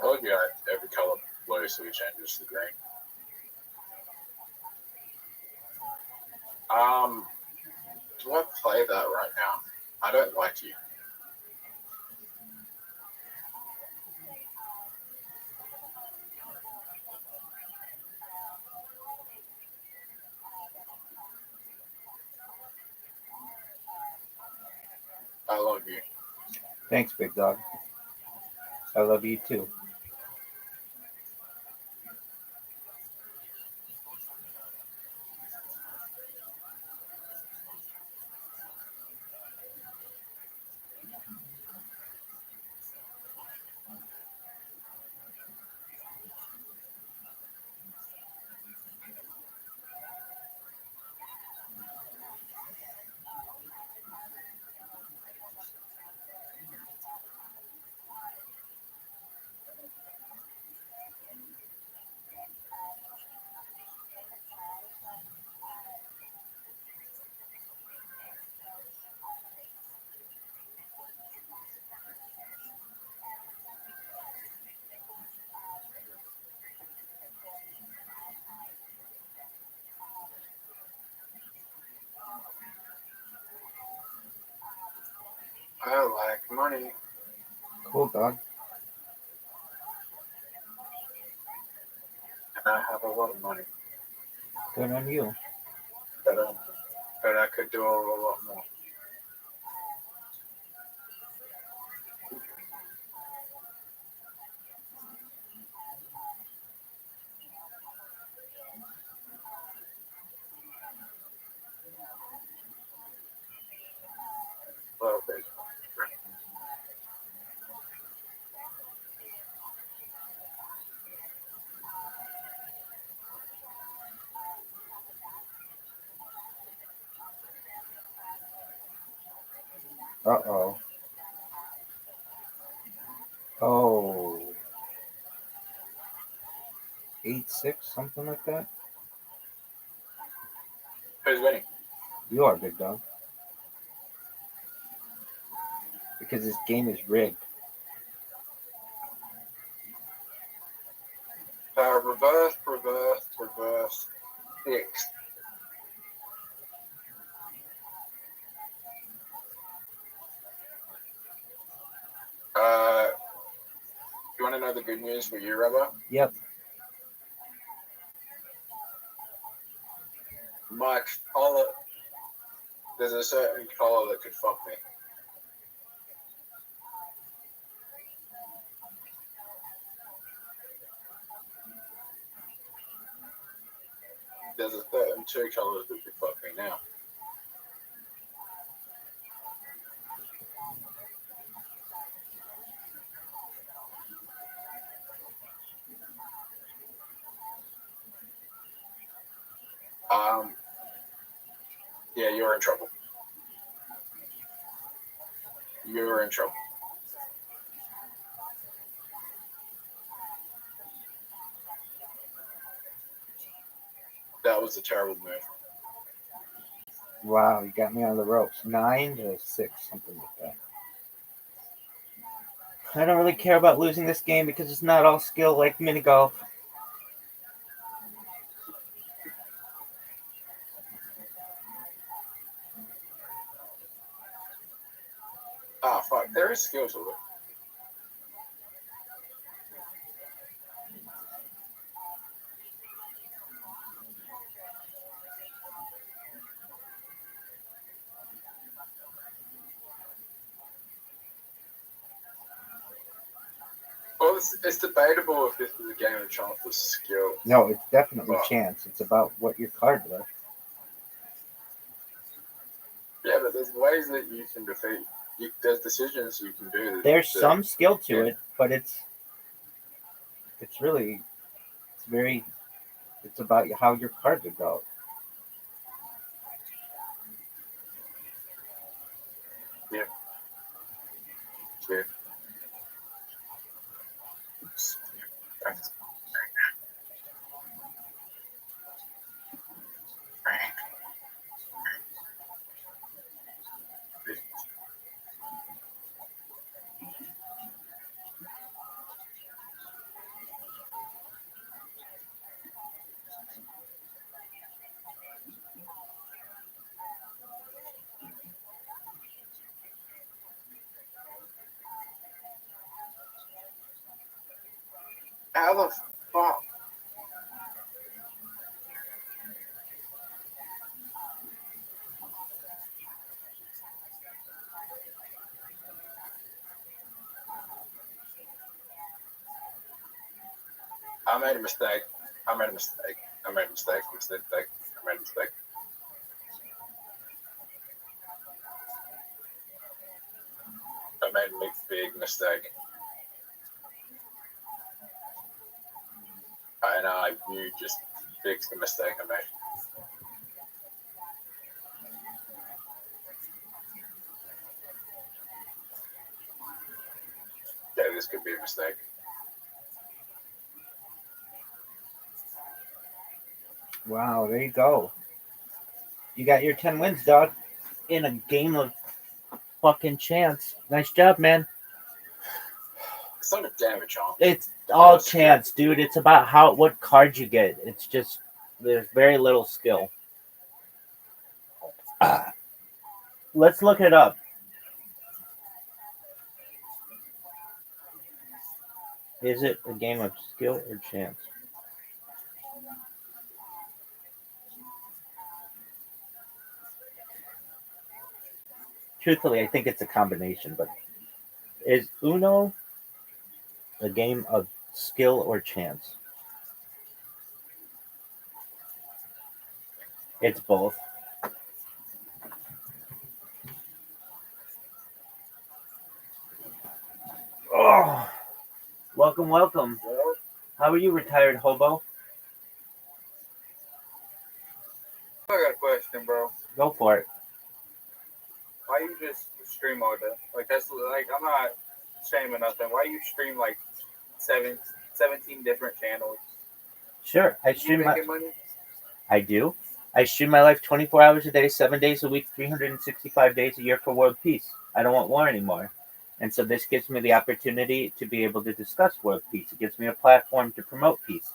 told you I had every color blue, so we changes to green. Why play that right now? I don't like you. I love you. Thanks, big dog. I love you too. I like money. Cool, dog. And I have a lot of money. Good on you. But I could do a lot more. Well, big. Uh-oh. Oh. 8-6, something like that? Who's winning? You are, big dog. Because this game is rigged. Reverse. X. You want to know the good news for you, Rabbi? Yep. My collar. There's a certain collar that could fuck me. There's a certain two colors that could fuck me now. Yeah, you're in trouble. You're in trouble. That was a terrible move. Wow, you got me on the ropes. 9-6, something like that. I don't really care about losing this game because it's not all skill like mini golf. Ah, fuck. There is skill to it. Well, it's debatable if this is a game of chance or skill. No, it's definitely Wow. chance. It's about what your cards are. Yeah, but there's ways that you can defeat. There's decisions you can do. There's some skill to yeah. it, but it's about how your cards are go. Yeah. Thanks. the fuck? I made a mistake. I made a mistake. I made a mistake. Mistake. I made a mistake. I made a big mistake. And you just fixed the mistake I made. Yeah, this could be a mistake. Wow, there you go. You got your 10 wins, dog, in a game of fucking chance. Nice job, man. It's not a damage on. It's all chance, dude. It's about what cards you get. It's just there's very little skill. Let's look it up. Is it a game of skill or chance? Truthfully, I think it's a combination, but is Uno a game of skill or chance? It's both. Oh, welcome. How are you, retired hobo? I got a question, bro. Go for it. Why you just stream all day? Like that's like I'm not shaming nothing. Why you stream like 17 different channels? Sure, I You stream making money? I do. I stream my life 24 hours a day, 7 days a week, 365 days a year for world peace. I don't want war anymore. And so this gives me the opportunity to be able to discuss world peace. It gives me a platform to promote peace.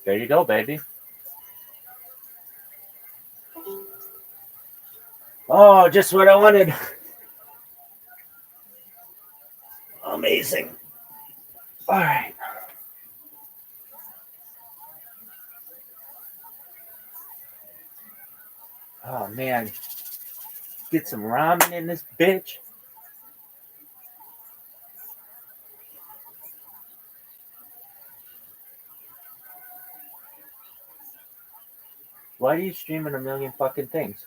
There you go, baby. Oh, just what I wanted. Amazing. All right. Oh, man. Get some ramen in this bitch. Why are you streaming a million fucking things?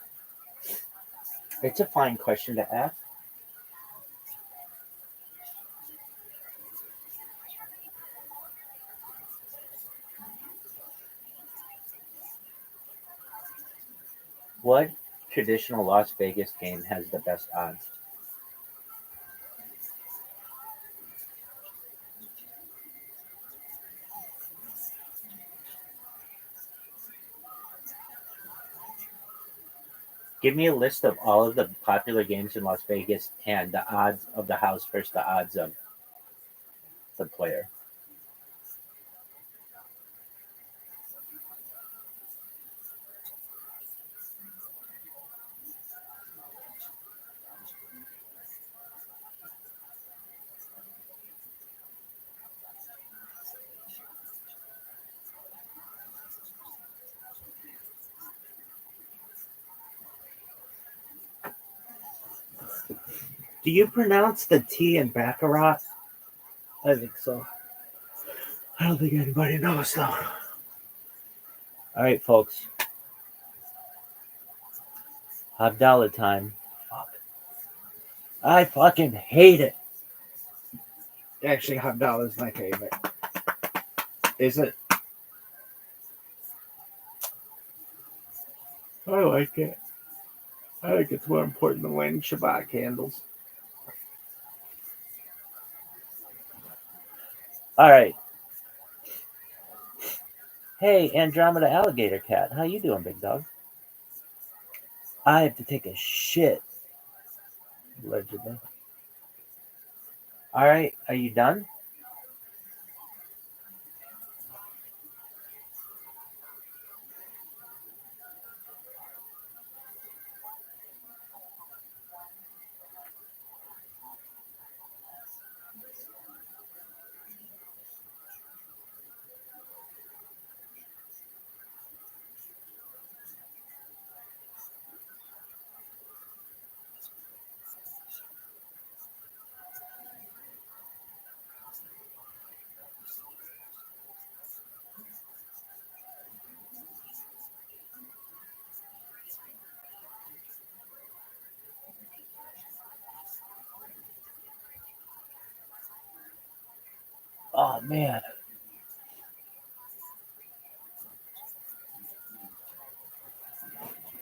It's a fine question to ask. What traditional Las Vegas game has the best odds? Give me a list of all of the popular games in Las Vegas and the odds of the house versus the odds of the player. Do you pronounce the T in Baccarat? I think so. I don't think anybody knows though. All right, folks. Havdalah time. Fuck. I fucking hate it. Actually, Havdalah is my favorite. Is it? I like it. I think it's more important than lighting Shabbat candles. All right. Hey, Andromeda Alligator Cat. How you doing, big dog? I have to take a shit. Allegedly. All right. Are you done? Oh man.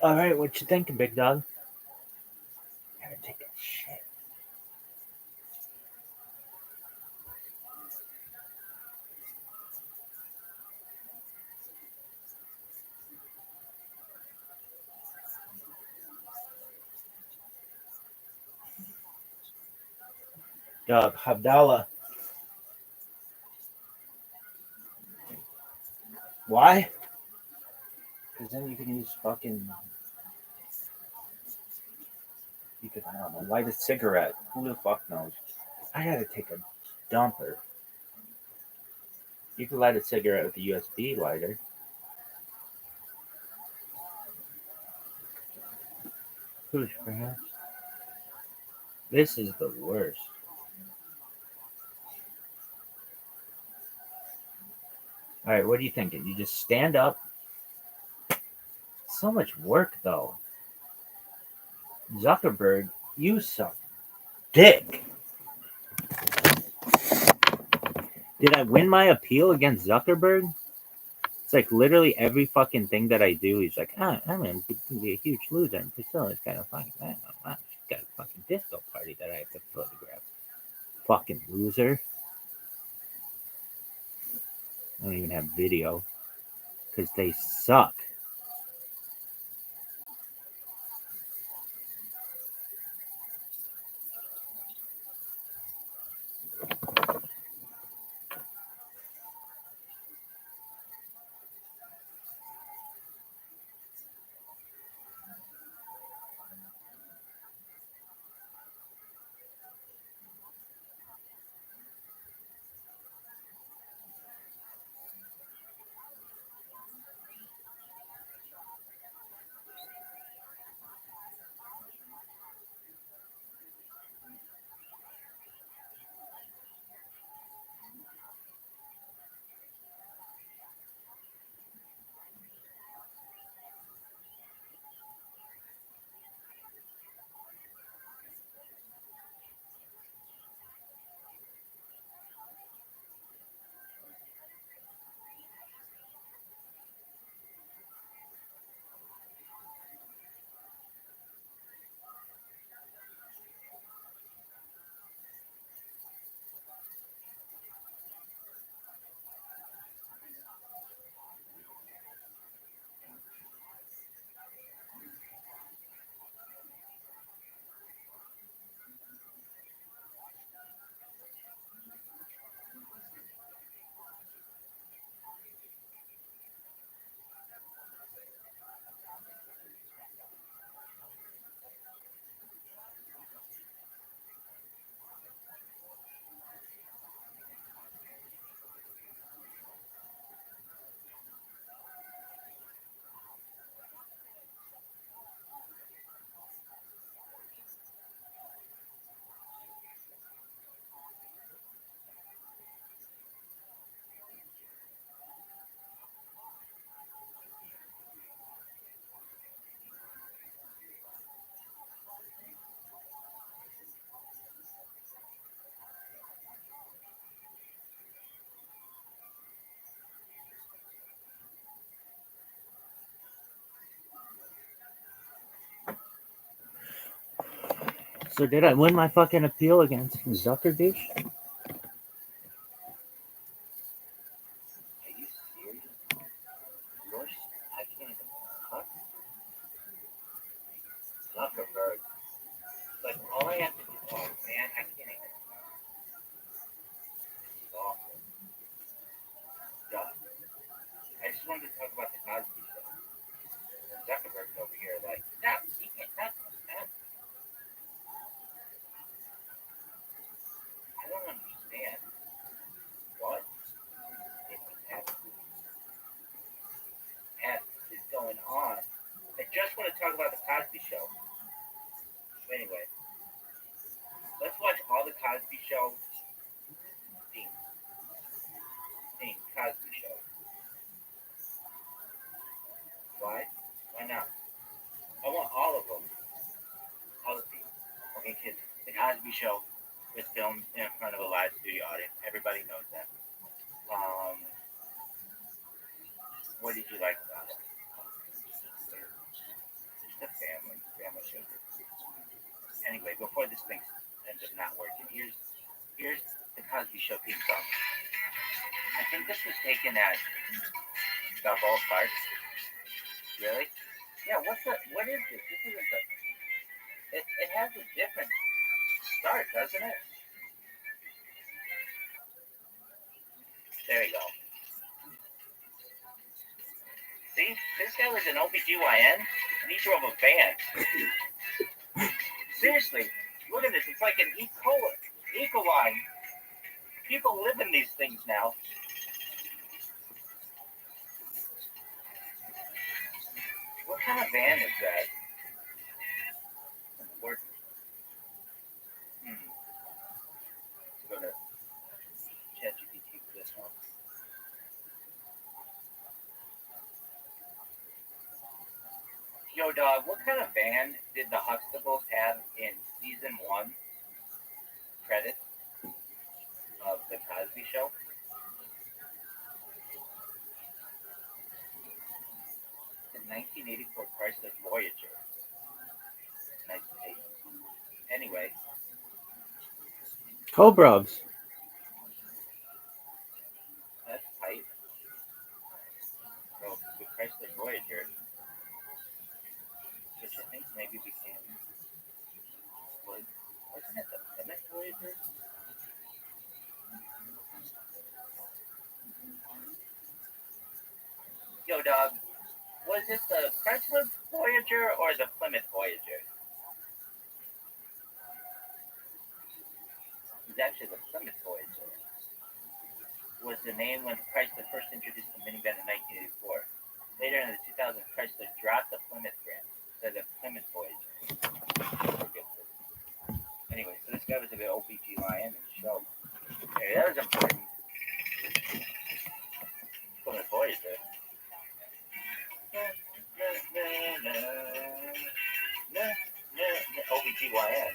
All right, what you thinking, big dog? Gotta take a shit. Dog, Abdallah. Why? Because then you can use fucking. You could, I don't know, light a cigarette. Who the fuck knows? I gotta take a dumper. You could light a cigarette with a USB lighter. Who's perhaps? This is the worst. All right, what are you thinking? You just stand up. So much work, though. Zuckerberg, you suck dick. Did I win my appeal against Zuckerberg? It's like literally every fucking thing that I do, he's like, I'm going to be a huge loser. And Priscilla's kind of fucking, wow, she's got a fucking disco party that I have to photograph. Fucking loser. I don't even have video because they suck. So did I win my fucking appeal against Zuckerberg? Are you serious? I can't even cut Zuckerberg. Like, all I have to do, oh man, I can't even. This is awful. God. I just wanted to talk about the Cosby Show. Zuckerberg's over here, like, no, he can't, no. I don't understand what is going on. I just want to talk about the Cosby Show. So anyway, let's watch all the Cosby Show themes. Cosby Show. Why? Why not? I want all of them. All the themes. Okay, kids. The Cosby Show was filmed in front of a live studio audience. Everybody knows that. did you like about it? Just a family show. Anyway, before this thing ends up not working, here's the Cosby Show theme song. I think this was taken at the ballpark. Really? Yeah. What is this? This isn't the. It has a different start, doesn't it? There you go. See, this guy was an OBGYN, and he drove a van. Seriously, look at this. It's like an Ecoline. People live in these things now. What kind of van is that? Work. Go to ChatGPT for this one. Yo, dog, what kind of van did the Huxtables have in season 1 credits of the Cosby Show? The 1984 Chrysler Voyager. Nice tape. Anyway. Cobras. That's tight. So, the Chrysler Voyager, which I think maybe became, wasn't it the Plymouth Voyager? Yo, dog, was it the Chrysler Voyager or the Plymouth Voyager? It was actually the Plymouth Voyager. Was the name when Chrysler first introduced the minivan in 1984. Later in the 2000s, Chrysler dropped the Plymouth brand to the Plymouth Voyager. Anyway, so this guy was a bit OBGYN in the show. Hey, that was important. Plymouth Voyager. OBGYN.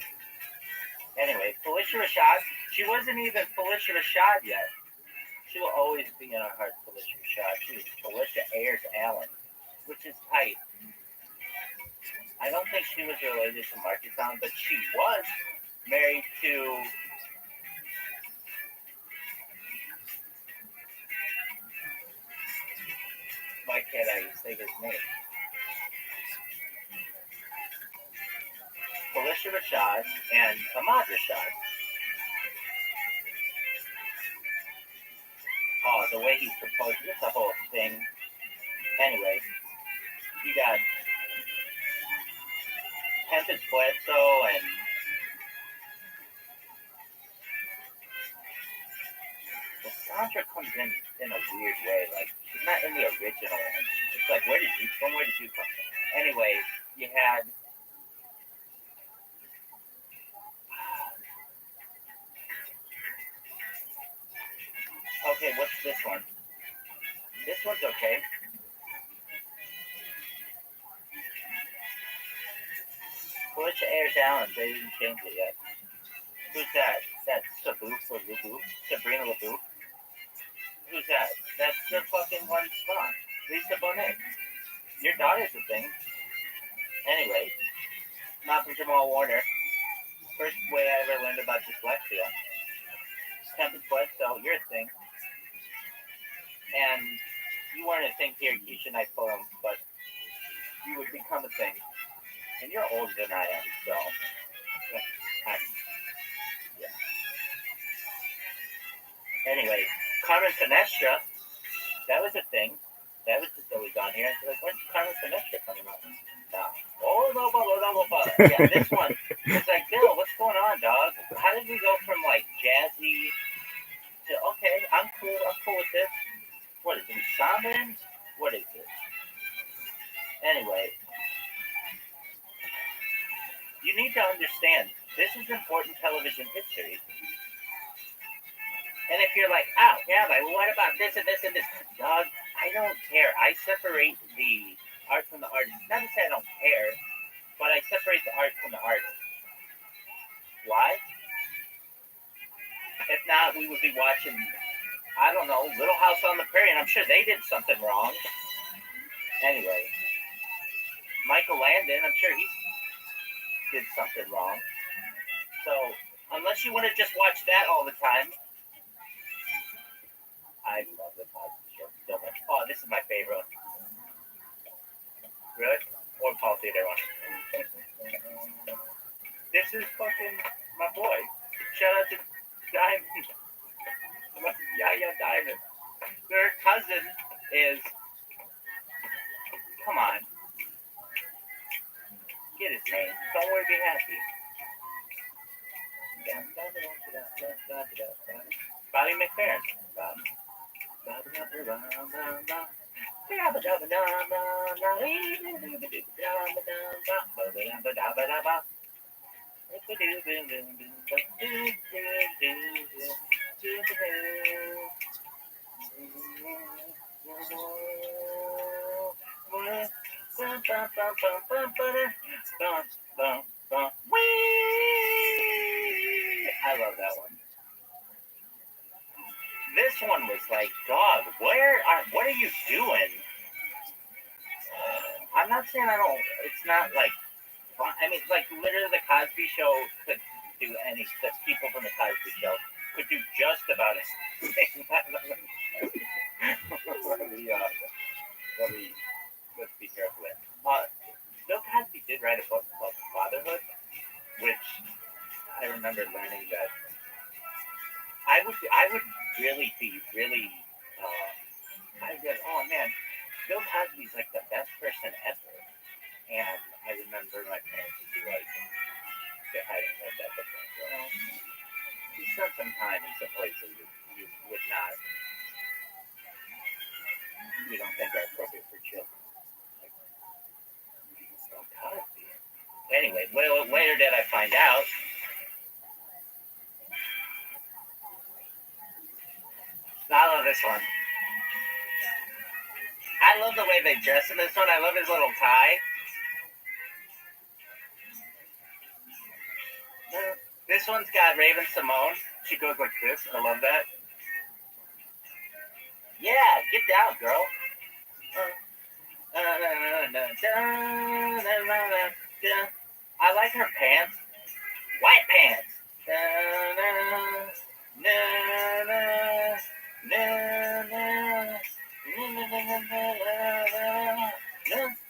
Anyway, Felicia Rashad, she wasn't even Felicia Rashad yet. She will always be in our hearts, Felicia Rashad. She was Felicia Ayers Allen, which is tight. I don't think she was related to Marcus Allen, but she was married to why can't I say his name? Felicia Rashad and Ahmad Rashad. Oh, the way he proposed, this is a whole thing. Anyway, you got Tempest Bledsoe and Sandra comes in a weird way. Like, she's not in the original. It's like, where did you come from? Anyway, you had okay, what's this one? This one's okay. Felicia Ayers Allen, they didn't change it yet. Who's that? That's Sabrina LaBeouf. Who's that? That's the fucking one spot. Lisa Bonet. Your daughter's a thing. Anyway, not for Jamal Warner. First way I ever learned about dyslexia. Tempest Bledsoe, you're a thing. And you weren't a thing here, Keisha Knight Forum, but you would become a thing. And you're older than I am, so yeah. Anyway, Carmen Finestra, that was a thing. That was just always on here. So like, when's Carmen Finestra coming up? No. Yeah, this one. It's like, Bill, what's going on, dog? How did we go from like jazzy to okay, I'm cool with this. What is it? Salmon? What is it? Anyway, you need to understand this is important television history. And if you're like, oh, yeah, but what about this and this and this? Dog, I don't care. I separate the art from the artist. Not to say I don't care, but I separate the art from the artist. Why? If not, we would be watching, I don't know, Little House on the Prairie, and I'm sure they did something wrong. Anyway, Michael Landon, I'm sure he did something wrong. So, unless you want to just watch that all the time, I love the Cosby Show so much. Oh, this is my favorite. Really? Or Paul Theater one. This is fucking my boy. Shout out to Diamond. Yeah, Diamond. Their cousin is. Come on. Get his name. Don't worry, be happy. Bobby McFerrin. I love that one. This one was like, dog, what are you doing? I'm not saying I don't, it's not like, I mean, like literally the Cosby Show could do any, the people from the Cosby Show could do just about anything. Let's be careful with. Bill Cosby did write a book called Fatherhood, which I remember learning that I would really be really, oh man, Bill Cosby's like the best person ever. And I remember my parents would be like, I didn't know that, but well, he spent some time in some places that you would not, you don't think are appropriate for children. Like, Bill Cosby. Anyway, later did I find out. I love this one. I love the way they dress in this one. I love his little tie. This one's got Raven Simone. She goes like this. I love that. Yeah, get down, girl. I like her pants. White pants.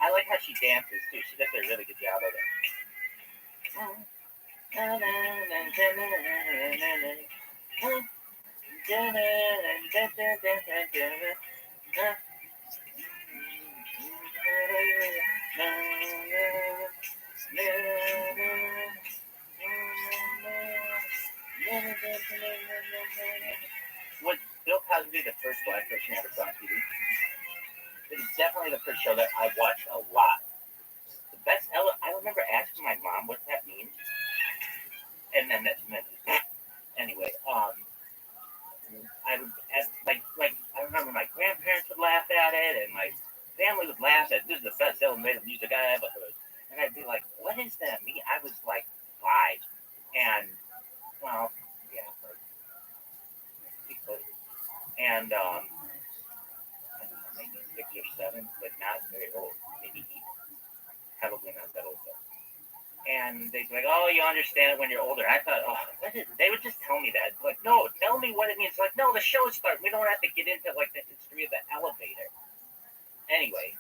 I like how she dances too. She does a really good job of it. Was Bill Cosby the first black person ever saw on TV? It is definitely the first show that I watched a lot. The best. I remember asking my mom what that means, and then anyway, I would ask like I remember my grandparents would laugh at it, and my family would laugh at this is the best elevator music I ever heard, and I'd be like, what does that mean? I was like 5, and well, yeah, and I don't know, maybe 6 or 7, but not very old, maybe 8, probably not that old though. And they'd be like, oh, you understand it when you're older. I thought, oh, they would just tell me that. Like, no, tell me what it means. Like, no, the show starts. We don't have to get into, like, the history of the elevator. Anyway,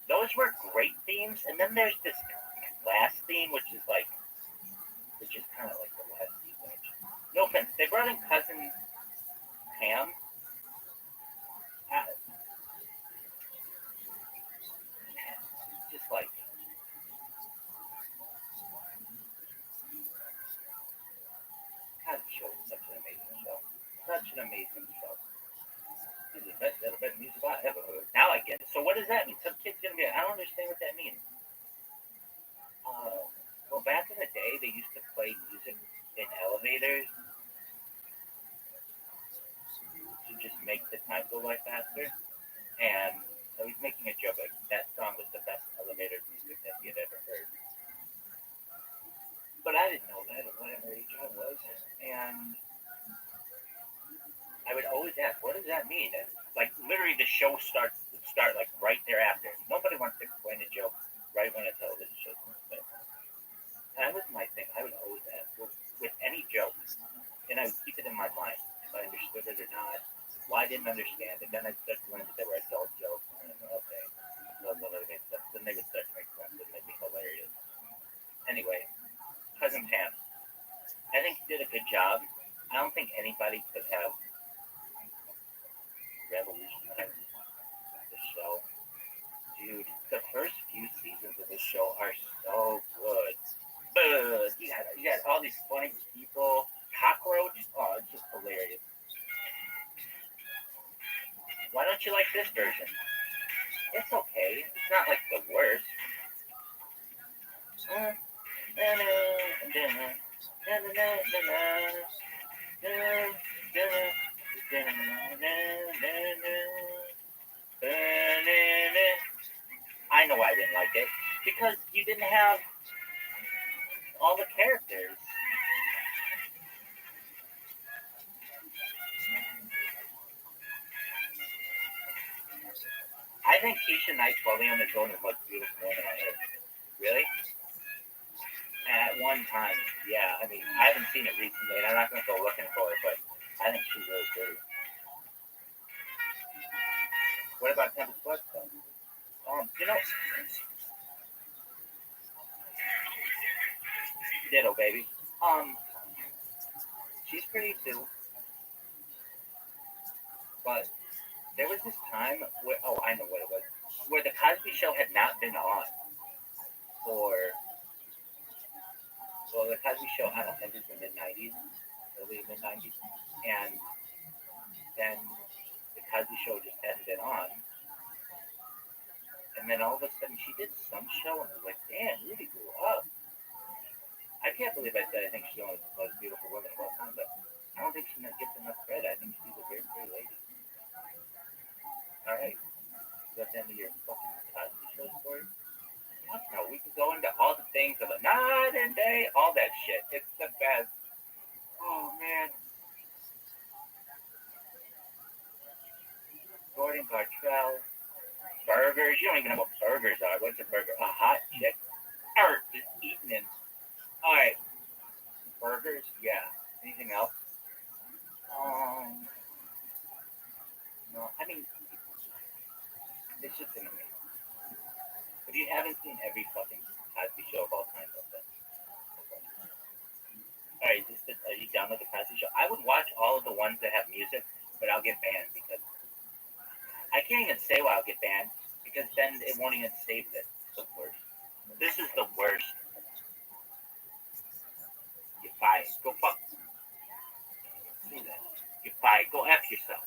those were great themes. And then there's this last theme, which is kind of like the last theme. No offense. They brought in Cousin Pam. Just like, Cosby Show is such an amazing show. Such an amazing show. This is the best elevator music I ever heard. Now I get it. So what does that mean? Some kid's gonna be like, I don't understand what that means. Well, back in the day, they used to play music in elevators to just make the time go by faster. And I was making a joke like that song was the best elevator music that he had ever heard. But I didn't know that at whatever age I was. And I would always ask, what does that mean? And like literally the show starts, the start like right thereafter. Nobody wants to explain a joke right when a television show comes on. That was my thing. I would always ask with any joke, and I would keep it in my mind if I understood it or not. Why I didn't understand it. Then I'd start to learn that they were adult jokes. And then, okay. So then they would start to make sense and they'd be hilarious. Anyway, Cousin Pam. I think she did a good job. I don't think anybody could have revolutionized the show. Dude, the first few seasons of this show are so good. But you got all these funny people. Cockroach, oh, it's just hilarious. Why don't you like this version? It's okay. It's not like the worst. I know I didn't like it because you didn't have all the characters. I think Keisha Knight falling on the throne is the most beautiful woman on earth. Really? At one time, yeah. I mean, I haven't seen it recently, and I'm not going to go looking for it, but I think she's really pretty. What about Tempest West, though? You know, ditto, baby. She's pretty too. But there was this time where, oh, I know what it was, where the Cosby Show had not been on for, well, the Cosby Show, I don't know, ended in the mid-90s, early mid-90s, and then the Cosby Show just hadn't been on, and then all of a sudden she did some show, and I was like, damn, Rudy grew up. I can't believe I said I think she's one of the most beautiful women of all time, but I don't think she gets enough credit. I think she's a very pretty lady. All right, that's the end of your fucking Cosby Show story. No, we can go into all the things of the night and day, all that shit. It's the best. Oh man. Gordon Gartrell. Burgers. You don't even know what burgers are. What's a burger? A hot chick. Just eating them. Alright. Burgers? Yeah. Anything else? No. I mean, it's just an amazing. If you haven't seen every fucking Cosby Show of all time, then. Alright, are you done with the Cosby Show? I would watch all of the ones that have music, but I'll get banned because I can't even say why I'll get banned because then it won't even save this. It's the worst. This is the worst. Get fired. Go fuck. See that? Get fired. Go F yourself.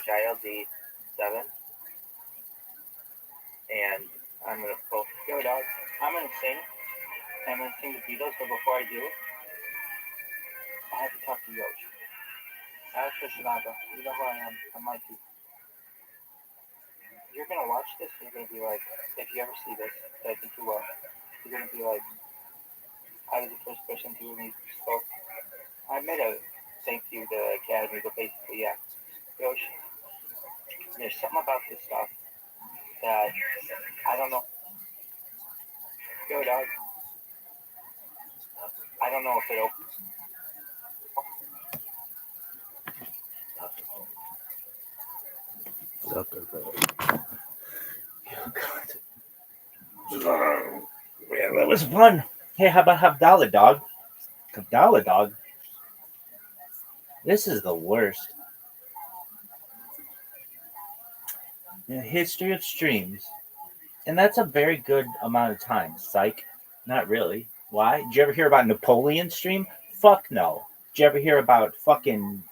Child D7, and I'm gonna post. Yo, dog. I'm gonna sing. I'm gonna sing the Beatles, but before I do, I have to talk to Yosh. Alex Shinaga, you know who I am. I'm Mikey. You're gonna watch this, and you're gonna be like, if you ever see this, I think you will. You're gonna be like, I was the first person to when he spoke. I made a thank you to the Academy, but basically, yeah. Yosh, there's something about this stuff that I don't know. Yo, dog. I don't know if it'll. Yeah, that was fun. Hey, how about Havdalah, dog? Havdalah, dog. This is the worst. The history of streams. And that's a very good amount of time. Psych. Not really. Why? Did you ever hear about Napoleon's stream? Fuck no. Did you ever hear about fucking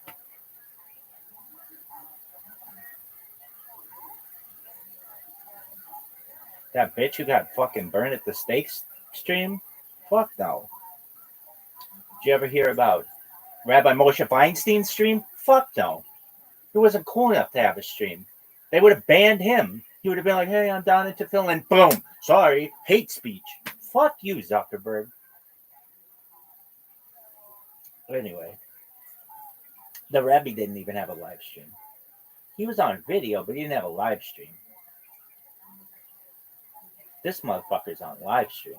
That bitch who got fucking burned at the steak stream? Fuck no. Did you ever hear about Rabbi Moshe Feinstein's stream? Fuck no. He wasn't cool enough to have a stream. They would have banned him. He would have been like, hey, I'm down into film, and boom, sorry, hate speech. Fuck you, Zuckerberg. Anyway, the Rabbi didn't even have a live stream. He was on video, but he didn't have a live stream. This motherfucker's on live stream.